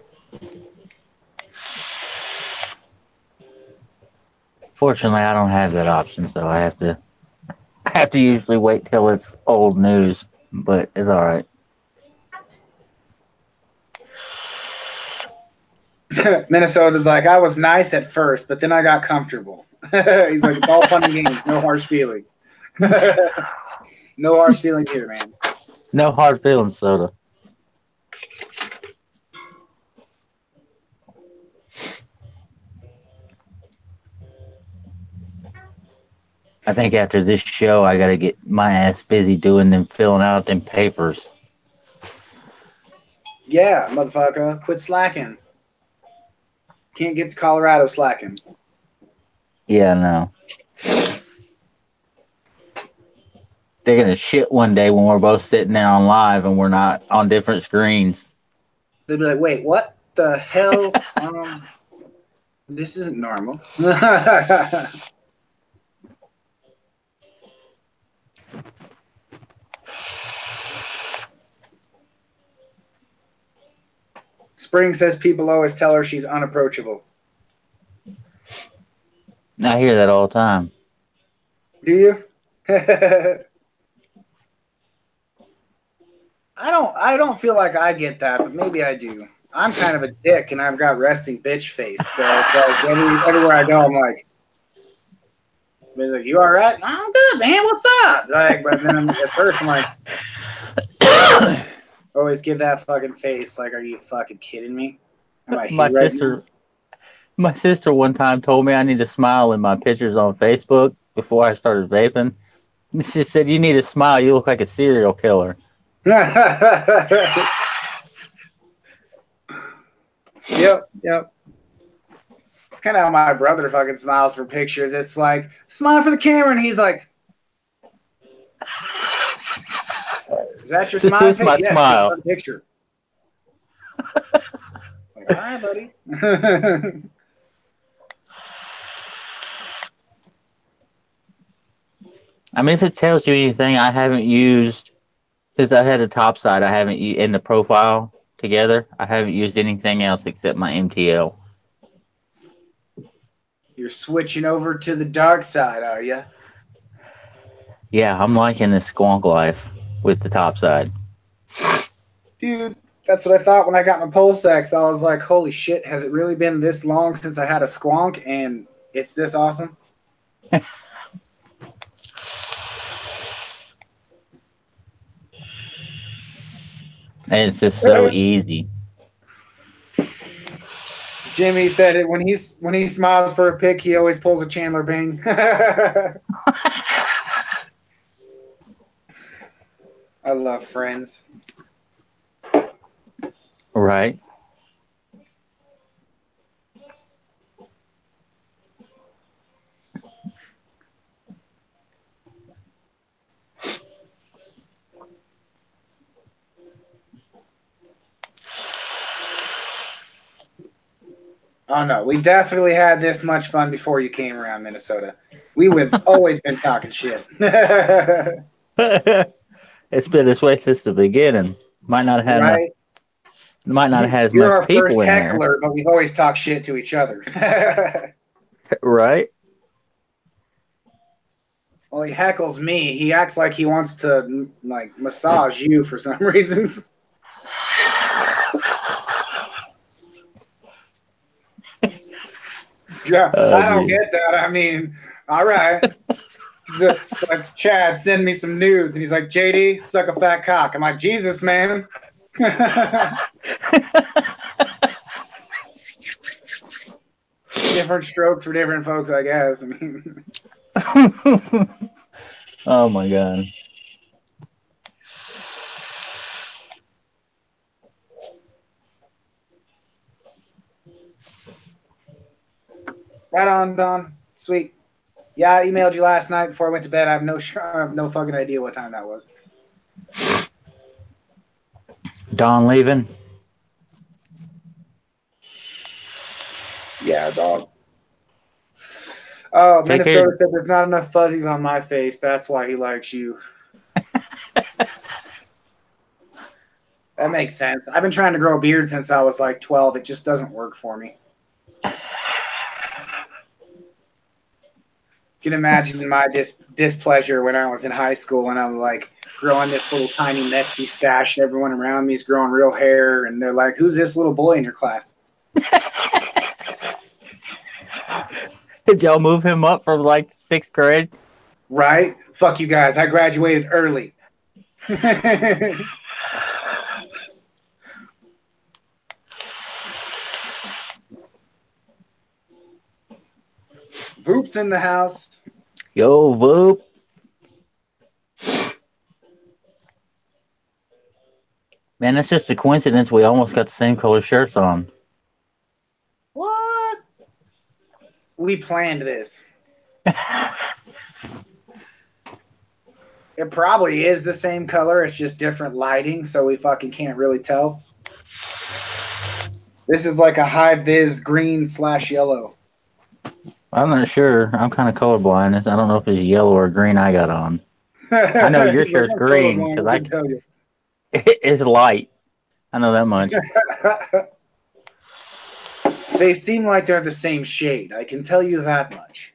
Fortunately, I don't have that option, so I have to usually wait till it's old news, but it's all right. Minnesota's like, I was nice at first, but then I got comfortable. He's like, it's all fun and games, no harsh feelings. No harsh feelings here, man. No hard feelings, Soda. I think after this show, I gotta get my ass busy doing them, filling out them papers. Yeah, motherfucker, quit slacking. Can't get to Colorado slacking. Yeah, no. They're gonna shit one day when we're both sitting there on live and we're not on different screens. They'll be like, wait, what the hell? This isn't normal. Spring says people always tell her she's unapproachable. I hear that all the time. Do you? I don't feel like I get that, but maybe I do. I'm kind of a dick, and I've got resting bitch face. So it's like everywhere I go, I'm like, he's like, you all right? I'm good, man. What's up? Like, but then at first I'm like, always give that fucking face. Like, are you fucking kidding me? Am I here My sister one time told me I need to smile in my pictures on Facebook before I started vaping. She said, you need to smile. You look like a serial killer. Yep. It's kind of how my brother fucking smiles for pictures. It's like, smile for the camera, and he's like, is that your smile? This is my smile. For the picture. Like, all right, buddy. I mean, if it tells you anything, I haven't used, since I had a top side, I haven't in the profile together, I haven't used anything else except my MTL. You're switching over to the dark side, are you? Yeah, I'm liking this squonk life with the top side. Dude, that's what I thought when I got my pulse X. I was like, holy shit, has it really been this long since I had a squonk and it's this awesome? And it's just so easy. Jimmy said it when he smiles for a pic, he always pulls a Chandler Bing. I love Friends. Right. Oh no, we definitely had this much fun before you came around, Minnesota. We would have always been talking shit. It's been this way since the beginning. Might not have right? Might not have had as You're much our first people in there, heckler, but we've always talked shit to each other. right? Well, he heckles me. He acts like he wants to like massage you for some reason. Yeah, I don't Geez. get that. I mean, all right. Like, Chad, send me some nudes. And he's like, JD, suck a fat cock. I'm like, Jesus, man. Different strokes for different folks, I guess. I mean, Oh my god. right on, Don. Sweet. Yeah, I emailed you last night before I went to bed. I have no fucking idea what time that was. Don leaving? Yeah, dog. Oh, Take Minnesota care. said there's not enough fuzzies on my face. That's why he likes you. That makes sense. I've been trying to grow a beard since I was like 12. It just doesn't work for me. You can imagine my displeasure when I was in high school and I'm like growing this little tiny messy stash and everyone around me is growing real hair and they're like, who's this little boy in your class? Did y'all move him up from like 6th grade? Right? Fuck you guys. I graduated early. Vapes in the house. Yo, Vape. Man, it's just a coincidence we almost got the same color shirts on. What? We planned this. It probably is the same color. It's just different lighting, so we fucking can't really tell. This is like a high-vis green/yellow. I'm not sure. I'm kind of colorblind. I don't know if it's yellow or green I got on. I know your shirt's green because I can tell you. it's light. I know that much. They seem like they're the same shade. I can tell you that much.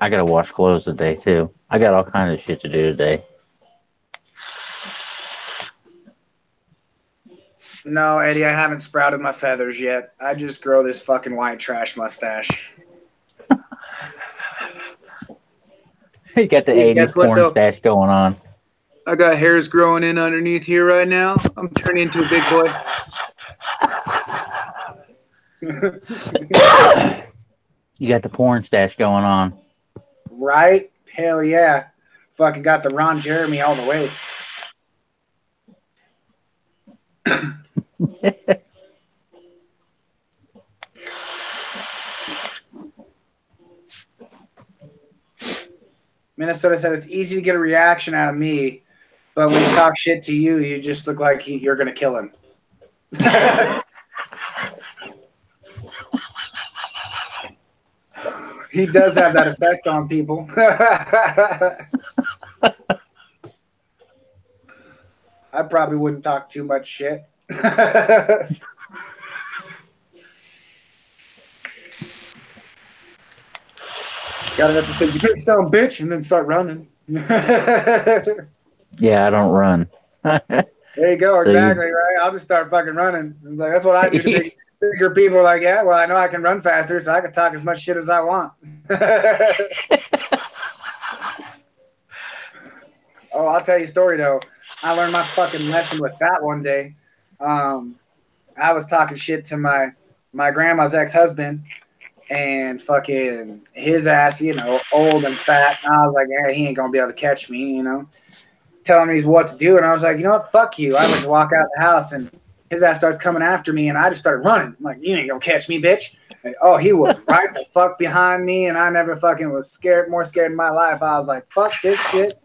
I gotta wash clothes today too. I got all kinds of shit to do today. No, Eddie, I haven't sprouted my feathers yet. I just grow this fucking white trash mustache. You got the Dude, 80s porn stash going on. I got hairs growing in underneath here right now. I'm turning into a big boy. You got the porn stash going on. Right? Hell yeah. Fucking got the Ron Jeremy all the way. Minnesota said it's easy to get a reaction out of me, but when you talk shit to you, you just look like you're going to kill him. He does have that effect on people. I probably wouldn't talk too much shit. Gotta have to say, you big sound bitch, and then start running. Yeah, I don't run. There you go, exactly, right? I'll just start fucking running. It's like, that's what I do to bigger people. Like, yeah, well, I know I can run faster, so I can talk as much shit as I want. Oh, I'll tell you a story, though. I learned my fucking lesson with that one day. I was talking shit to my grandma's ex-husband, and fucking his ass, you know, old and fat. And I was like, yeah, he ain't gonna be able to catch me, you know, telling me what to do. And I was like, you know what, fuck you. I went to walk out the house, and his ass starts coming after me, and I just started running. I'm like, you ain't gonna catch me, bitch. And, oh, he was right the fuck behind me, and I never fucking was more scared in my life. I was like, fuck this shit.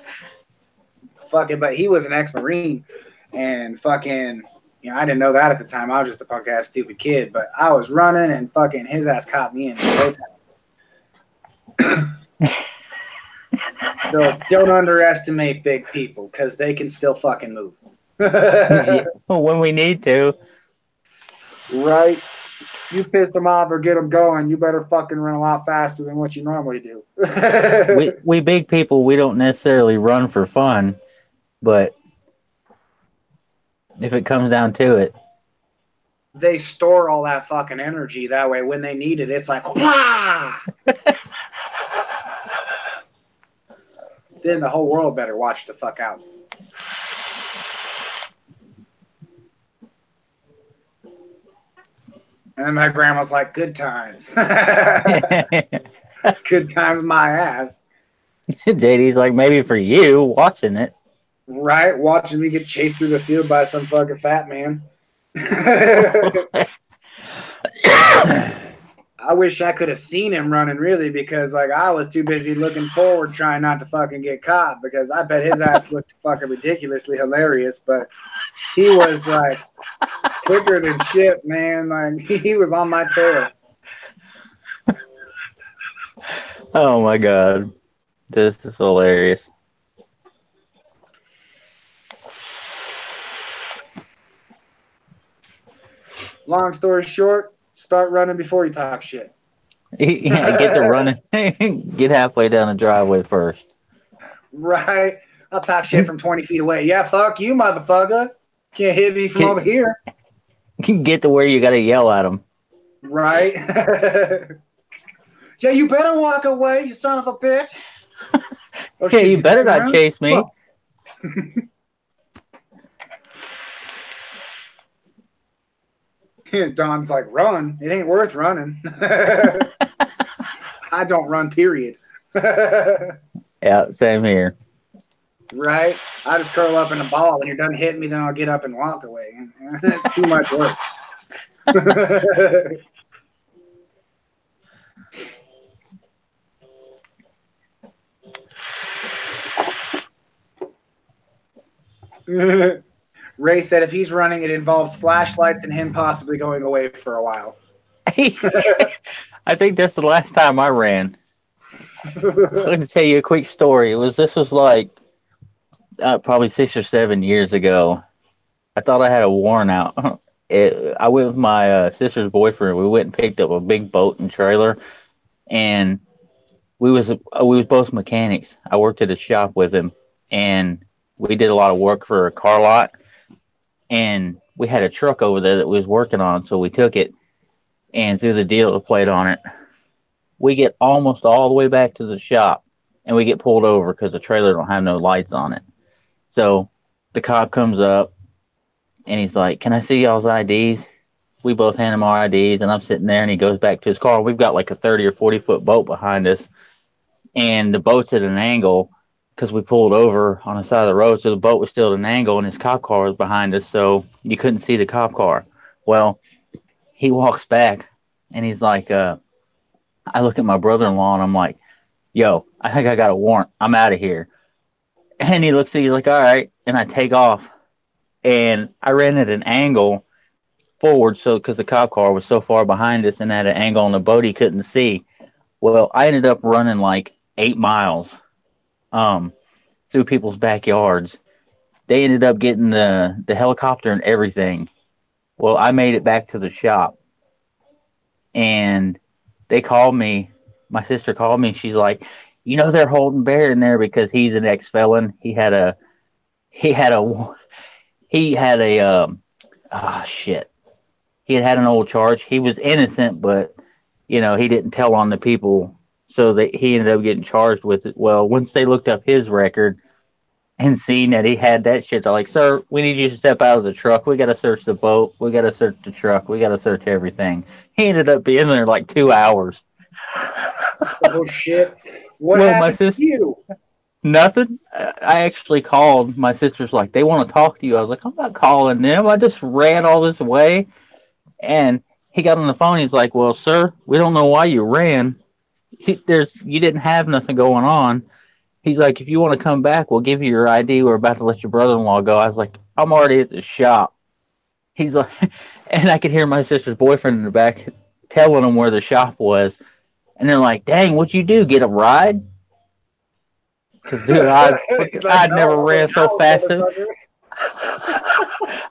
Fucking, but he was an ex-Marine, and fucking, you know, I didn't know that at the time. I was just a punk ass stupid kid, but I was running and fucking his ass caught me in no time. So don't underestimate big people because they can still fucking move. Yeah, when we need to. Right? You piss them off or get them going, you better fucking run a lot faster than what you normally do. We big people, we don't necessarily run for fun, but if it comes down to it, They store all that fucking energy that way when they need it. It's like, wah! Then the whole world better watch the fuck out. And then my grandma's like, good times. Good times, my ass. JD's like, maybe for you watching it. Right? Watching me get chased through the field by some fucking fat man. I wish I could have seen him running, really, because like I was too busy looking forward, trying not to fucking get caught. Because I bet his ass looked fucking ridiculously hilarious, but he was like quicker than shit, man. Like he was on my tail. Oh my god, this is hilarious. Long story short, start running before you talk shit. Yeah, get to running. Get halfway down the driveway first. Right? I'll talk shit from 20 feet away. Yeah, fuck you, motherfucker. Can't hit me from over here. Get to where you gotta yell at them. Right? Yeah, you better walk away, you son of a bitch. Oh, yeah, you better not chase me. Don's like, run. It ain't worth running. I don't run, period. Yeah, same here. Right? I just curl up in a ball. When you're done hitting me, then I'll get up and walk away. It's too much work. Ray said if he's running, it involves flashlights and him possibly going away for a while. I think that's the last time I ran. I'm going to tell you a quick story. This was like probably 6 or 7 years ago. I thought I had a warrant out. I went with my sister's boyfriend. We went and picked up a big boat and trailer, and we was both mechanics. I worked at a shop with him, and we did a lot of work for a car lot. And we had a truck over there that we was working on, so we took it and threw the dealer plate on it. We get almost all the way back to the shop, and we get pulled over because the trailer don't have no lights on it. So the cop comes up, and he's like, "Can I see y'all's IDs?" We both hand him our IDs, and I'm sitting there, and he goes back to his car. We've got like a 30 or 40-foot boat behind us, and the boat's at an angle because we pulled over on the side of the road, so the boat was still at an angle, and his cop car was behind us, so you couldn't see the cop car. Well, he walks back, and he's like, I look at my brother-in-law, and I'm like, yo, I think I got a warrant. I'm out of here. And he looks at me, he's like, all right, and I take off. And I ran at an angle forward, so because the cop car was so far behind us and at an angle on the boat he couldn't see. Well, I ended up running like 8 miles through people's backyards. They ended up getting the helicopter and everything. Well, I made it back to the shop, and they called me. My sister called me. She's like, "You know they're holding Bear in there because he's an ex-felon. He had a shit. He had an old charge. He was innocent, but he didn't tell on the people." So that he ended up getting charged with it. Well, once they looked up his record and seen that he had that shit, they're like, "Sir, we need you to step out of the truck. We got to search the boat. We got to search the truck. We got to search everything." He ended up being there like 2 hours. Oh, shit. What happened to you? Nothing. I actually called. My sister's like, "They want to talk to you." I was like, "I'm not calling them. I just ran all this way." And he got on the phone. He's like, "Well, sir, we don't know why you ran. You didn't have nothing going on." He's like, "If you want to come back, we'll give you your ID. We're about to let your brother-in-law go." I was like, "I'm already at the shop." He's like, and I could hear my sister's boyfriend in the back telling him where the shop was. And they're like, "Dang, what'd you do? Get a ride?" Because, dude, I'd never ran so fast.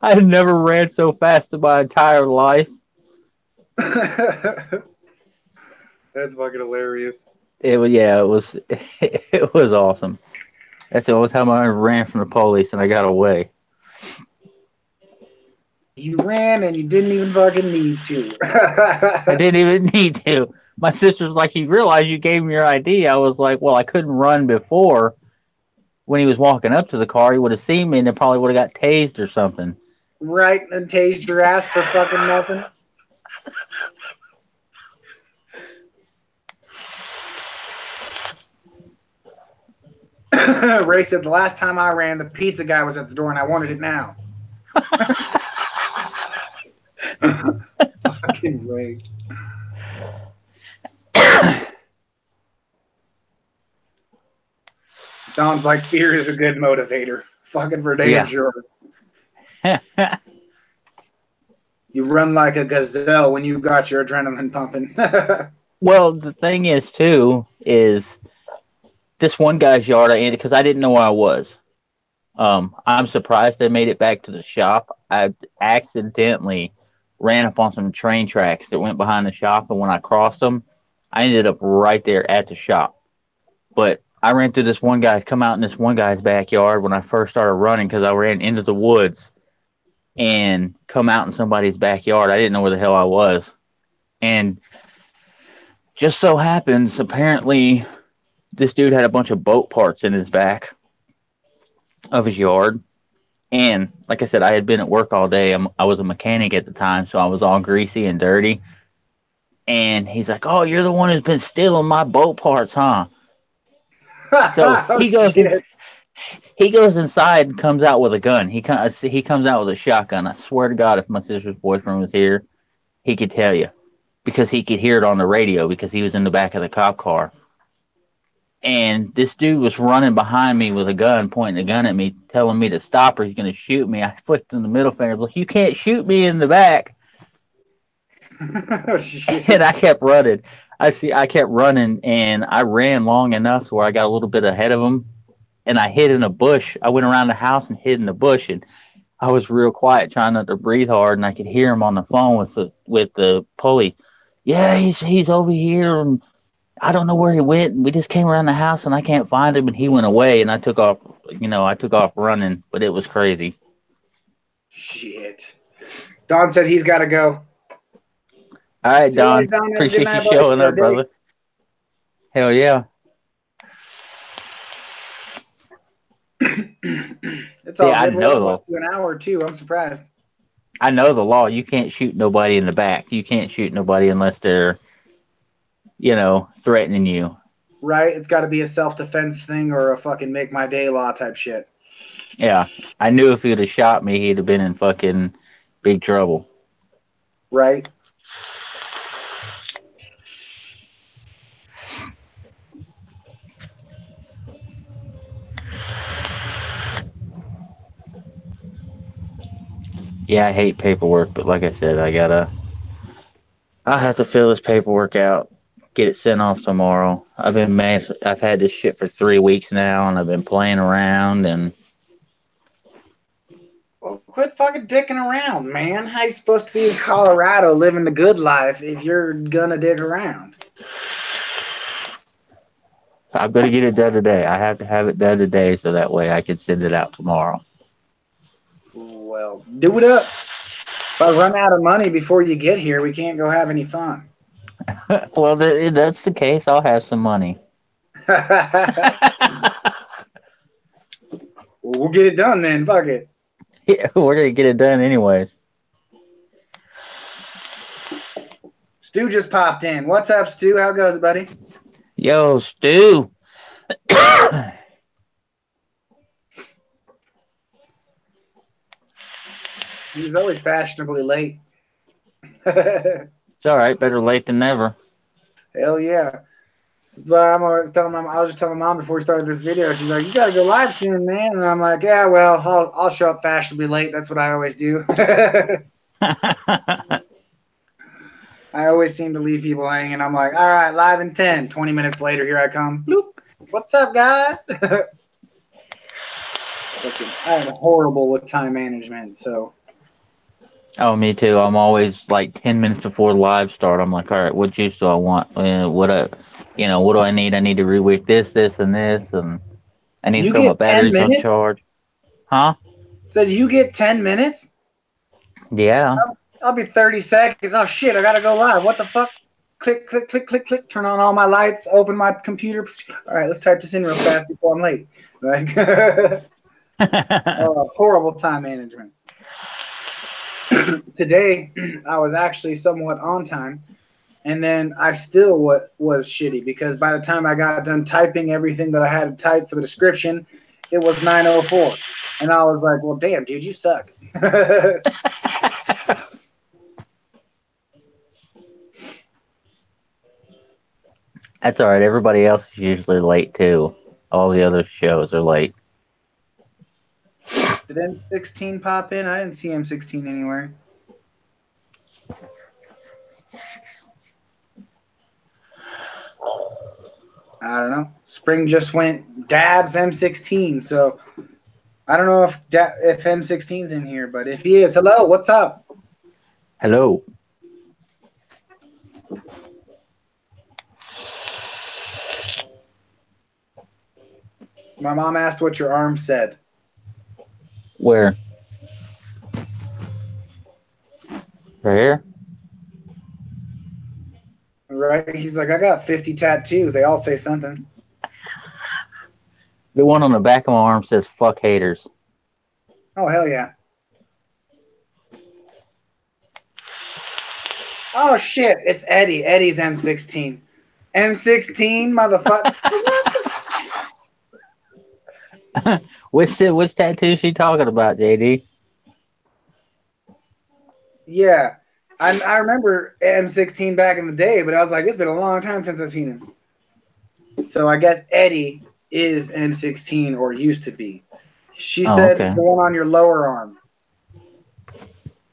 I had never ran so fast in my entire life. That's fucking hilarious. It was, yeah, it was, it was awesome. That's the only time I ever ran from the police and I got away. You ran and you didn't even fucking need to. I didn't even need to. My sister's like, "You realize you gave me your ID?" I was like, "Well, I couldn't run before. When he was walking up to the car, he would have seen me and then probably would have got tased or something." Right, and tased your ass for fucking nothing. Ray said, the last time I ran, the pizza guy was at the door and I wanted it now. Fucking Ray. Sounds like fear is a good motivator. Fucking for damn sure. You run like a gazelle when you got your adrenaline pumping. Well, the thing is, too, is this one guy's yard I ended because I didn't know where I was. I'm surprised I made it back to the shop. I accidentally ran up on some train tracks that went behind the shop, and when I crossed them, I ended up right there at the shop. But I ran through this one guy, come out in this one guy's backyard when I first started running because I ran into the woods and come out in somebody's backyard. I didn't know where the hell I was. And just so happens, apparently, this dude had a bunch of boat parts in his back of his yard. And like I said, I had been at work all day. I was a mechanic at the time, so I was all greasy and dirty. And he's like, "Oh, you're the one who's been stealing my boat parts, huh?" So he goes inside and comes out with a gun. He comes out with a shotgun. I swear to God, if my sister's boyfriend was here, he could tell you because he could hear it on the radio because he was in the back of the cop car. And this dude was running behind me with a gun, pointing a gun at me, telling me to stop or he's going to shoot me. I flicked him the middle finger, like, "You can't shoot me in the back." Oh, shit. And I kept running. I kept running, and I ran long enough to where I got a little bit ahead of him, and I hid in a bush. I went around the house and hid in the bush, and I was real quiet, trying not to breathe hard, and I could hear him on the phone with the police. "Yeah, he's over here, and I don't know where he went. We just came around the house, and I can't find him, and he went away." And I took off. I took off running, but it was crazy. Shit. Don said he's got to go. All right, Don. Appreciate you showing up, brother. Hell yeah. It's all good. We're almost to an hour or two. I'm surprised. I know the law. You can't shoot nobody in the back. You can't shoot nobody unless they're, threatening you. Right? It's got to be a self-defense thing or a fucking make my day law type shit. Yeah. I knew if he would have shot me, he'd have been in fucking big trouble. Right? Yeah, I hate paperwork, but like I said, I'll have to fill this paperwork out, get it sent off tomorrow. I've had this shit for 3 weeks now, and I've been playing around, and... Well, quit fucking dicking around, man. How you supposed to be in Colorado living the good life if you're gonna dick around? I've got to get it done today. I have to have it done today so that way I can send it out tomorrow. Well, do it up. If I run out of money before you get here, we can't go have any fun. Well, that's the case. I'll have some money. We'll get it done then. Fuck it. Yeah, we're going to get it done anyways. Stu just popped in. What's up, Stu? How goes it, buddy? Yo, Stu. He's always fashionably late. It's all right. Better late than never. Hell yeah. That's why I was just telling my mom before we started this video. She's like, "You gotta go live soon, man." And I'm like, "Yeah, well, I'll show up fashionably late. That's what I always do." I always seem to leave people hanging. I'm like, "All right, live in 10." 20 minutes later, here I come. Bloop. What's up, guys? I'm horrible with time management, so. Oh, me too. I'm always like 10 minutes before the live start. I'm like, all right, what juice do I want? What what do I need? I need to rewick this, and this, and I need to You throw my get 10 batteries on minutes? charge. Huh? So you get 10 minutes? Yeah. I'll be 30 seconds. Oh shit, I gotta go live. What the fuck? Click, click, click, click, click. Turn on all my lights. Open my computer. All right, let's type this in real fast before I'm late. Like, horrible time management. Today, I was actually somewhat on time, and then I still was shitty because by the time I got done typing everything that I had to type for the description, it was 9:04, and I was like, "Well, damn, dude, you suck." That's all right. Everybody else is usually late too. All the other shows are late. Did M16 pop in? I didn't see M16 anywhere. I don't know. Spring just went dabs M16, so I don't know if M16's in here, but if he is, hello, what's up? Hello. My mom asked what your arm said. Where? Right here? Right? He's like, I got 50 tattoos. They all say something. The one on the back of my arm says "fuck haters." Oh, hell yeah. Oh, shit. It's Eddie. Eddie's M16. M16, motherfucker. Which tattoo is she talking about, JD? Yeah. I remember M16 back in the day, but I was like, it's been a long time since I've seen him. So I guess Eddie is M16 or used to be. She said okay. the one on your lower arm.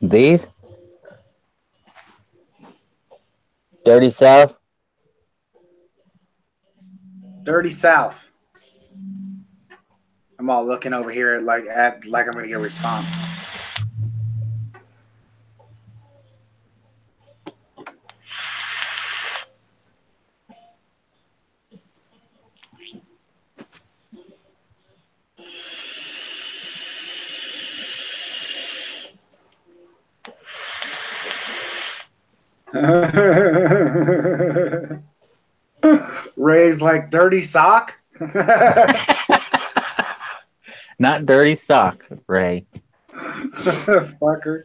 These? Dirty South? Dirty South. I'm all looking over here like I'm going to get a response. Ray's like dirty sock. Not dirty sock, Ray. Fucker.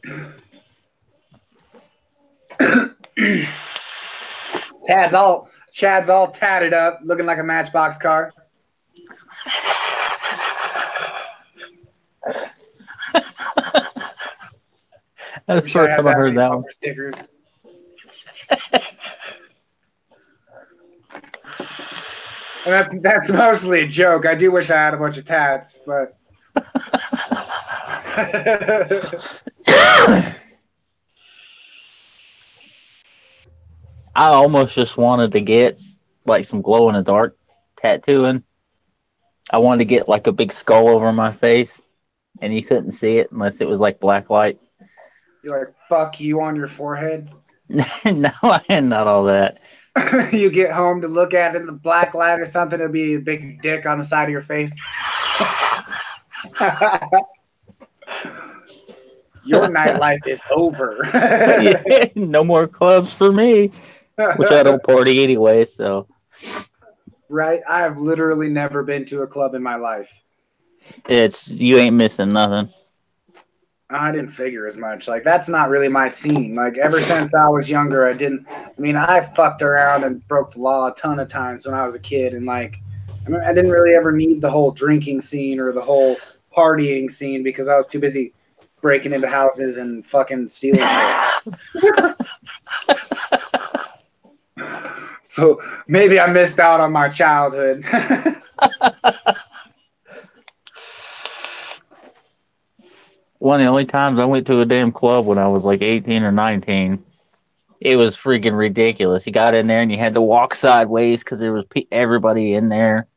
Chad's all tatted up, looking like a Matchbox car. That's the first time I heard that one. Stickers. And that's mostly a joke. I do wish I had a bunch of tats, but I almost just wanted to get like some glow in the dark tattooing. I wanted to get like a big skull over my face, and you couldn't see it unless it was like black light. You're like, fuck you on your forehead. No, I had not all that. You get home to look at it in the black light or something, it'll be a big dick on the side of your face. Your nightlife is over. Yeah, no more clubs for me, which I don't party anyway, so. Right? I have literally never been to a club in my life. You ain't missing nothing. I didn't figure as much. Like, that's not really my scene. Like, ever since I was younger, I fucked around and broke the law a ton of times when I was a kid. And, like, I didn't really ever need the whole drinking scene or the whole partying scene because I was too busy breaking into houses and fucking stealing shit. So maybe I missed out on my childhood. One of the only times I went to a damn club when I was like 18 or 19. It was freaking ridiculous. You got in there and you had to walk sideways because there was everybody in there.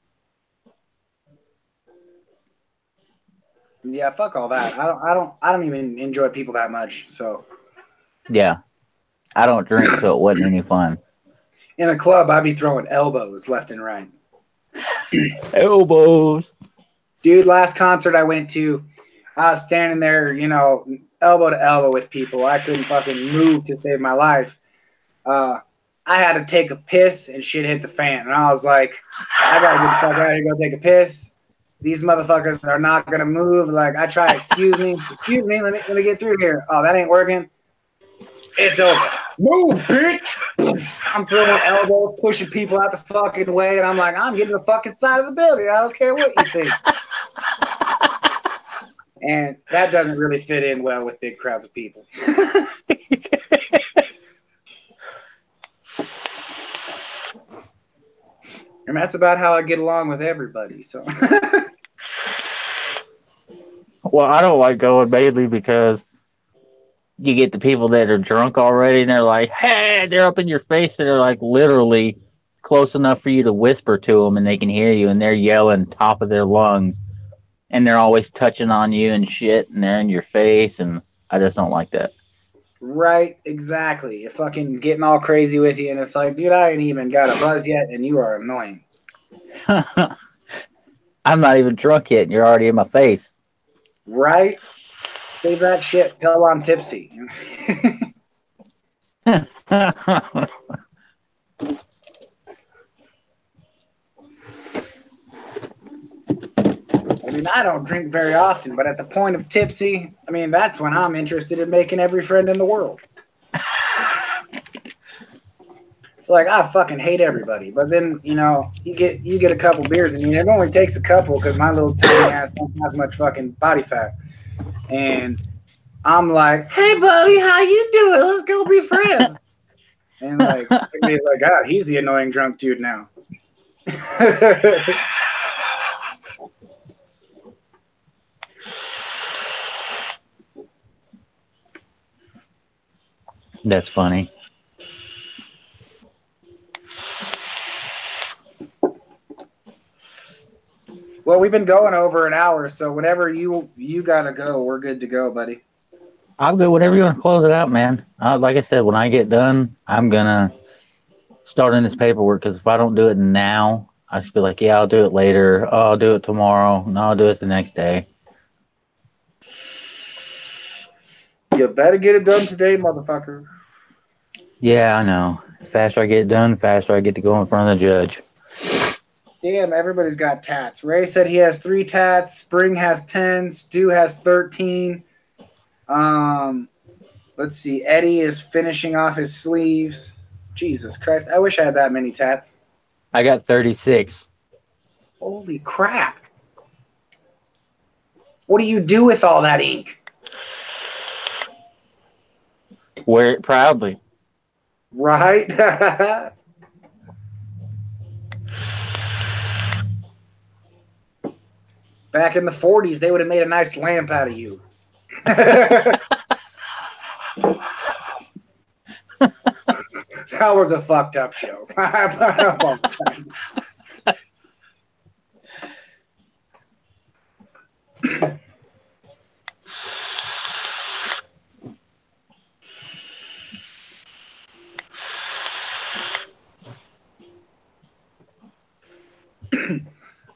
Yeah, fuck all that. I don't even enjoy people that much. So Yeah, I don't drink, so it wasn't any fun. in a club, I'd be throwing elbows left and right. Elbows. Dude, last concert I went to, I was standing there, you know, elbow to elbow with people. I couldn't fucking move to save my life. I had to take a piss and shit hit the fan. And I was like, I gotta get the fuck out of here, go take a piss. These motherfuckers are not gonna move. Like I try, excuse me, let me get through here. Oh, that ain't working. It's over. Move, bitch. I'm throwing elbows, pushing people out the fucking way, and I'm like, I'm getting the fucking side of the building. I don't care what you think. And that doesn't really fit in well with big crowds of people. And that's about how I get along with everybody. So, Well, I don't like going mainly because you get the people that are drunk already, and they're like, "Hey," they're up in your face, and they're like literally close enough for you to whisper to them, and they can hear you, and they're yelling top of their lungs, and they're always touching on you and shit, and they're in your face, and I just don't like that. right, exactly. You're fucking getting all crazy with you, and it's like, dude, I ain't even got a buzz yet, and you are annoying. I'm not even drunk yet, and you're already in my face. Right? Save that shit till I'm tipsy. I mean, I don't drink very often, but at the point of tipsy, I mean, that's when I'm interested in making every friend in the world. It's like I fucking hate everybody, but then you know you get a couple beers, and it only takes a couple because my little tiny ass don't have much fucking body fat, and I'm like, hey buddy, how you doing? Let's go be friends. And like, everybody's like, God, he's the annoying drunk dude now. That's funny. Well, we've been going over an hour, so whenever you gotta go, we're good to go, buddy. I'll go whatever you want to close it out, man. Like I said, when I get done, I'm gonna start in this paperwork because if I don't do it now, I just be like, yeah, I'll do it later. Oh, I'll do it tomorrow. No, I'll do it the next day. You better get it done today, motherfucker. Yeah, I know. The faster I get it done, the faster I get to go in front of the judge. Damn, everybody's got tats. Ray said he has 3 tats. Spring has 10. Stu has 13. Let's see. Eddie is finishing off his sleeves. Jesus Christ. I wish I had that many tats. I got 36. Holy crap. What do you do with all that ink? Wear it proudly. Right? Back in the 40s, they would have made a nice lamp out of you. That was a fucked up joke. I apologize.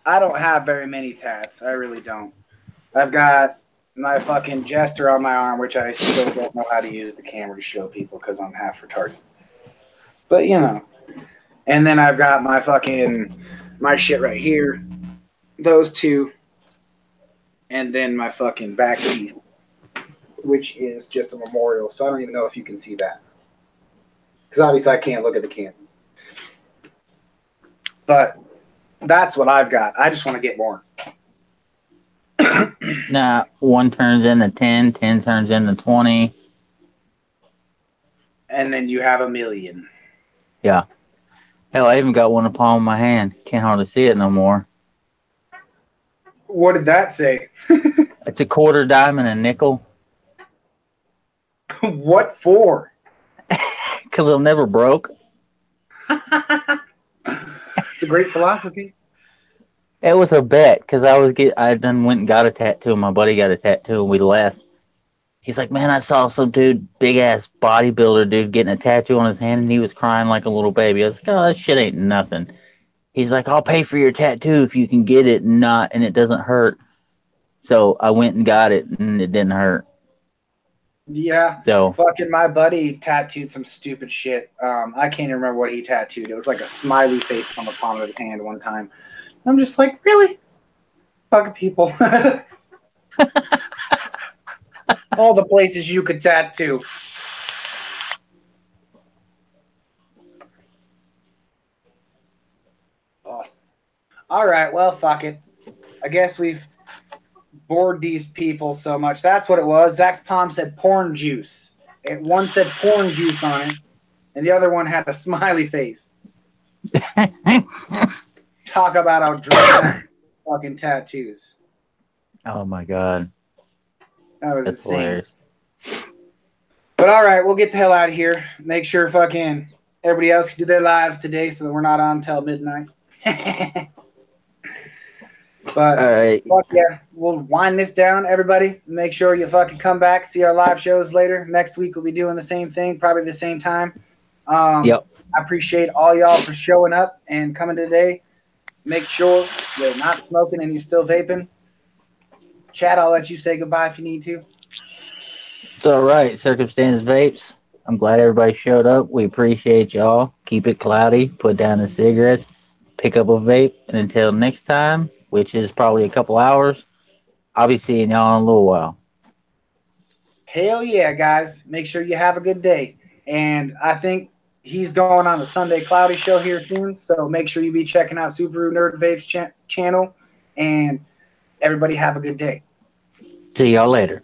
I don't have very many tats. I really don't. I've got my fucking jester on my arm, which I still don't know how to use the camera to show people because I'm half retarded. But, you know. And then I've got my shit right here. Those 2. And then my fucking back teeth, which is just a memorial. So I don't even know if you can see that. Because obviously I can't look at the camera. But that's what I've got. I just want to get more. Nah, 1 turns into 10, 10 turns into 20. And then you have 1,000,000. Yeah. Hell, I even got one in the palm of my hand. Can't hardly see it no more. What did that say? It's a quarter dime and a nickel. What for? Because it'll never broke. It's a great philosophy. It was a bet because I done went and got a tattoo. My buddy got a tattoo, and we left. He's like, man, I saw some dude, big ass bodybuilder dude, getting a tattoo on his hand, and he was crying like a little baby. I was like, oh, that shit ain't nothing. He's like, I'll pay for your tattoo if you can get it and it doesn't hurt. So I went and got it, and it didn't hurt. Yeah, So fucking my buddy tattooed some stupid shit. I can't even remember what he tattooed. It was like a smiley face on the palm of his hand one time. I'm just like, really? Fucking people. All the places you could tattoo. Oh. All right, well, fuck it. I guess we've bored these people so much. That's what it was. Zach's palm said porn juice. One said porn juice on it, and the other one had a smiley face. Talk about how dramatic fucking tattoos. oh my god, That was that's insane. hilarious. But all right, we'll get the hell out of here. Make sure fucking everybody else can do their lives today so that we're not on until midnight. But All right, fuck yeah, we'll wind this down, everybody. Make sure you fucking come back, see our live shows later. Next week we'll be doing the same thing, probably the same time. yep. I appreciate all y'all for showing up and coming today. Make sure you're not smoking and you're still vaping. Chad, I'll let you say goodbye if you need to. It's all right, Circumstance Vapes. I'm glad everybody showed up. We appreciate y'all. Keep it cloudy. Put down the cigarettes. Pick up a vape. And until next time, which is probably a couple hours, I'll be seeing y'all in a little while. Hell yeah, guys. Make sure you have a good day. And I think he's going on the Sunday Cloudy show here soon. So make sure you be checking out Subaru Nerd Vapes channel. And everybody have a good day. See y'all later.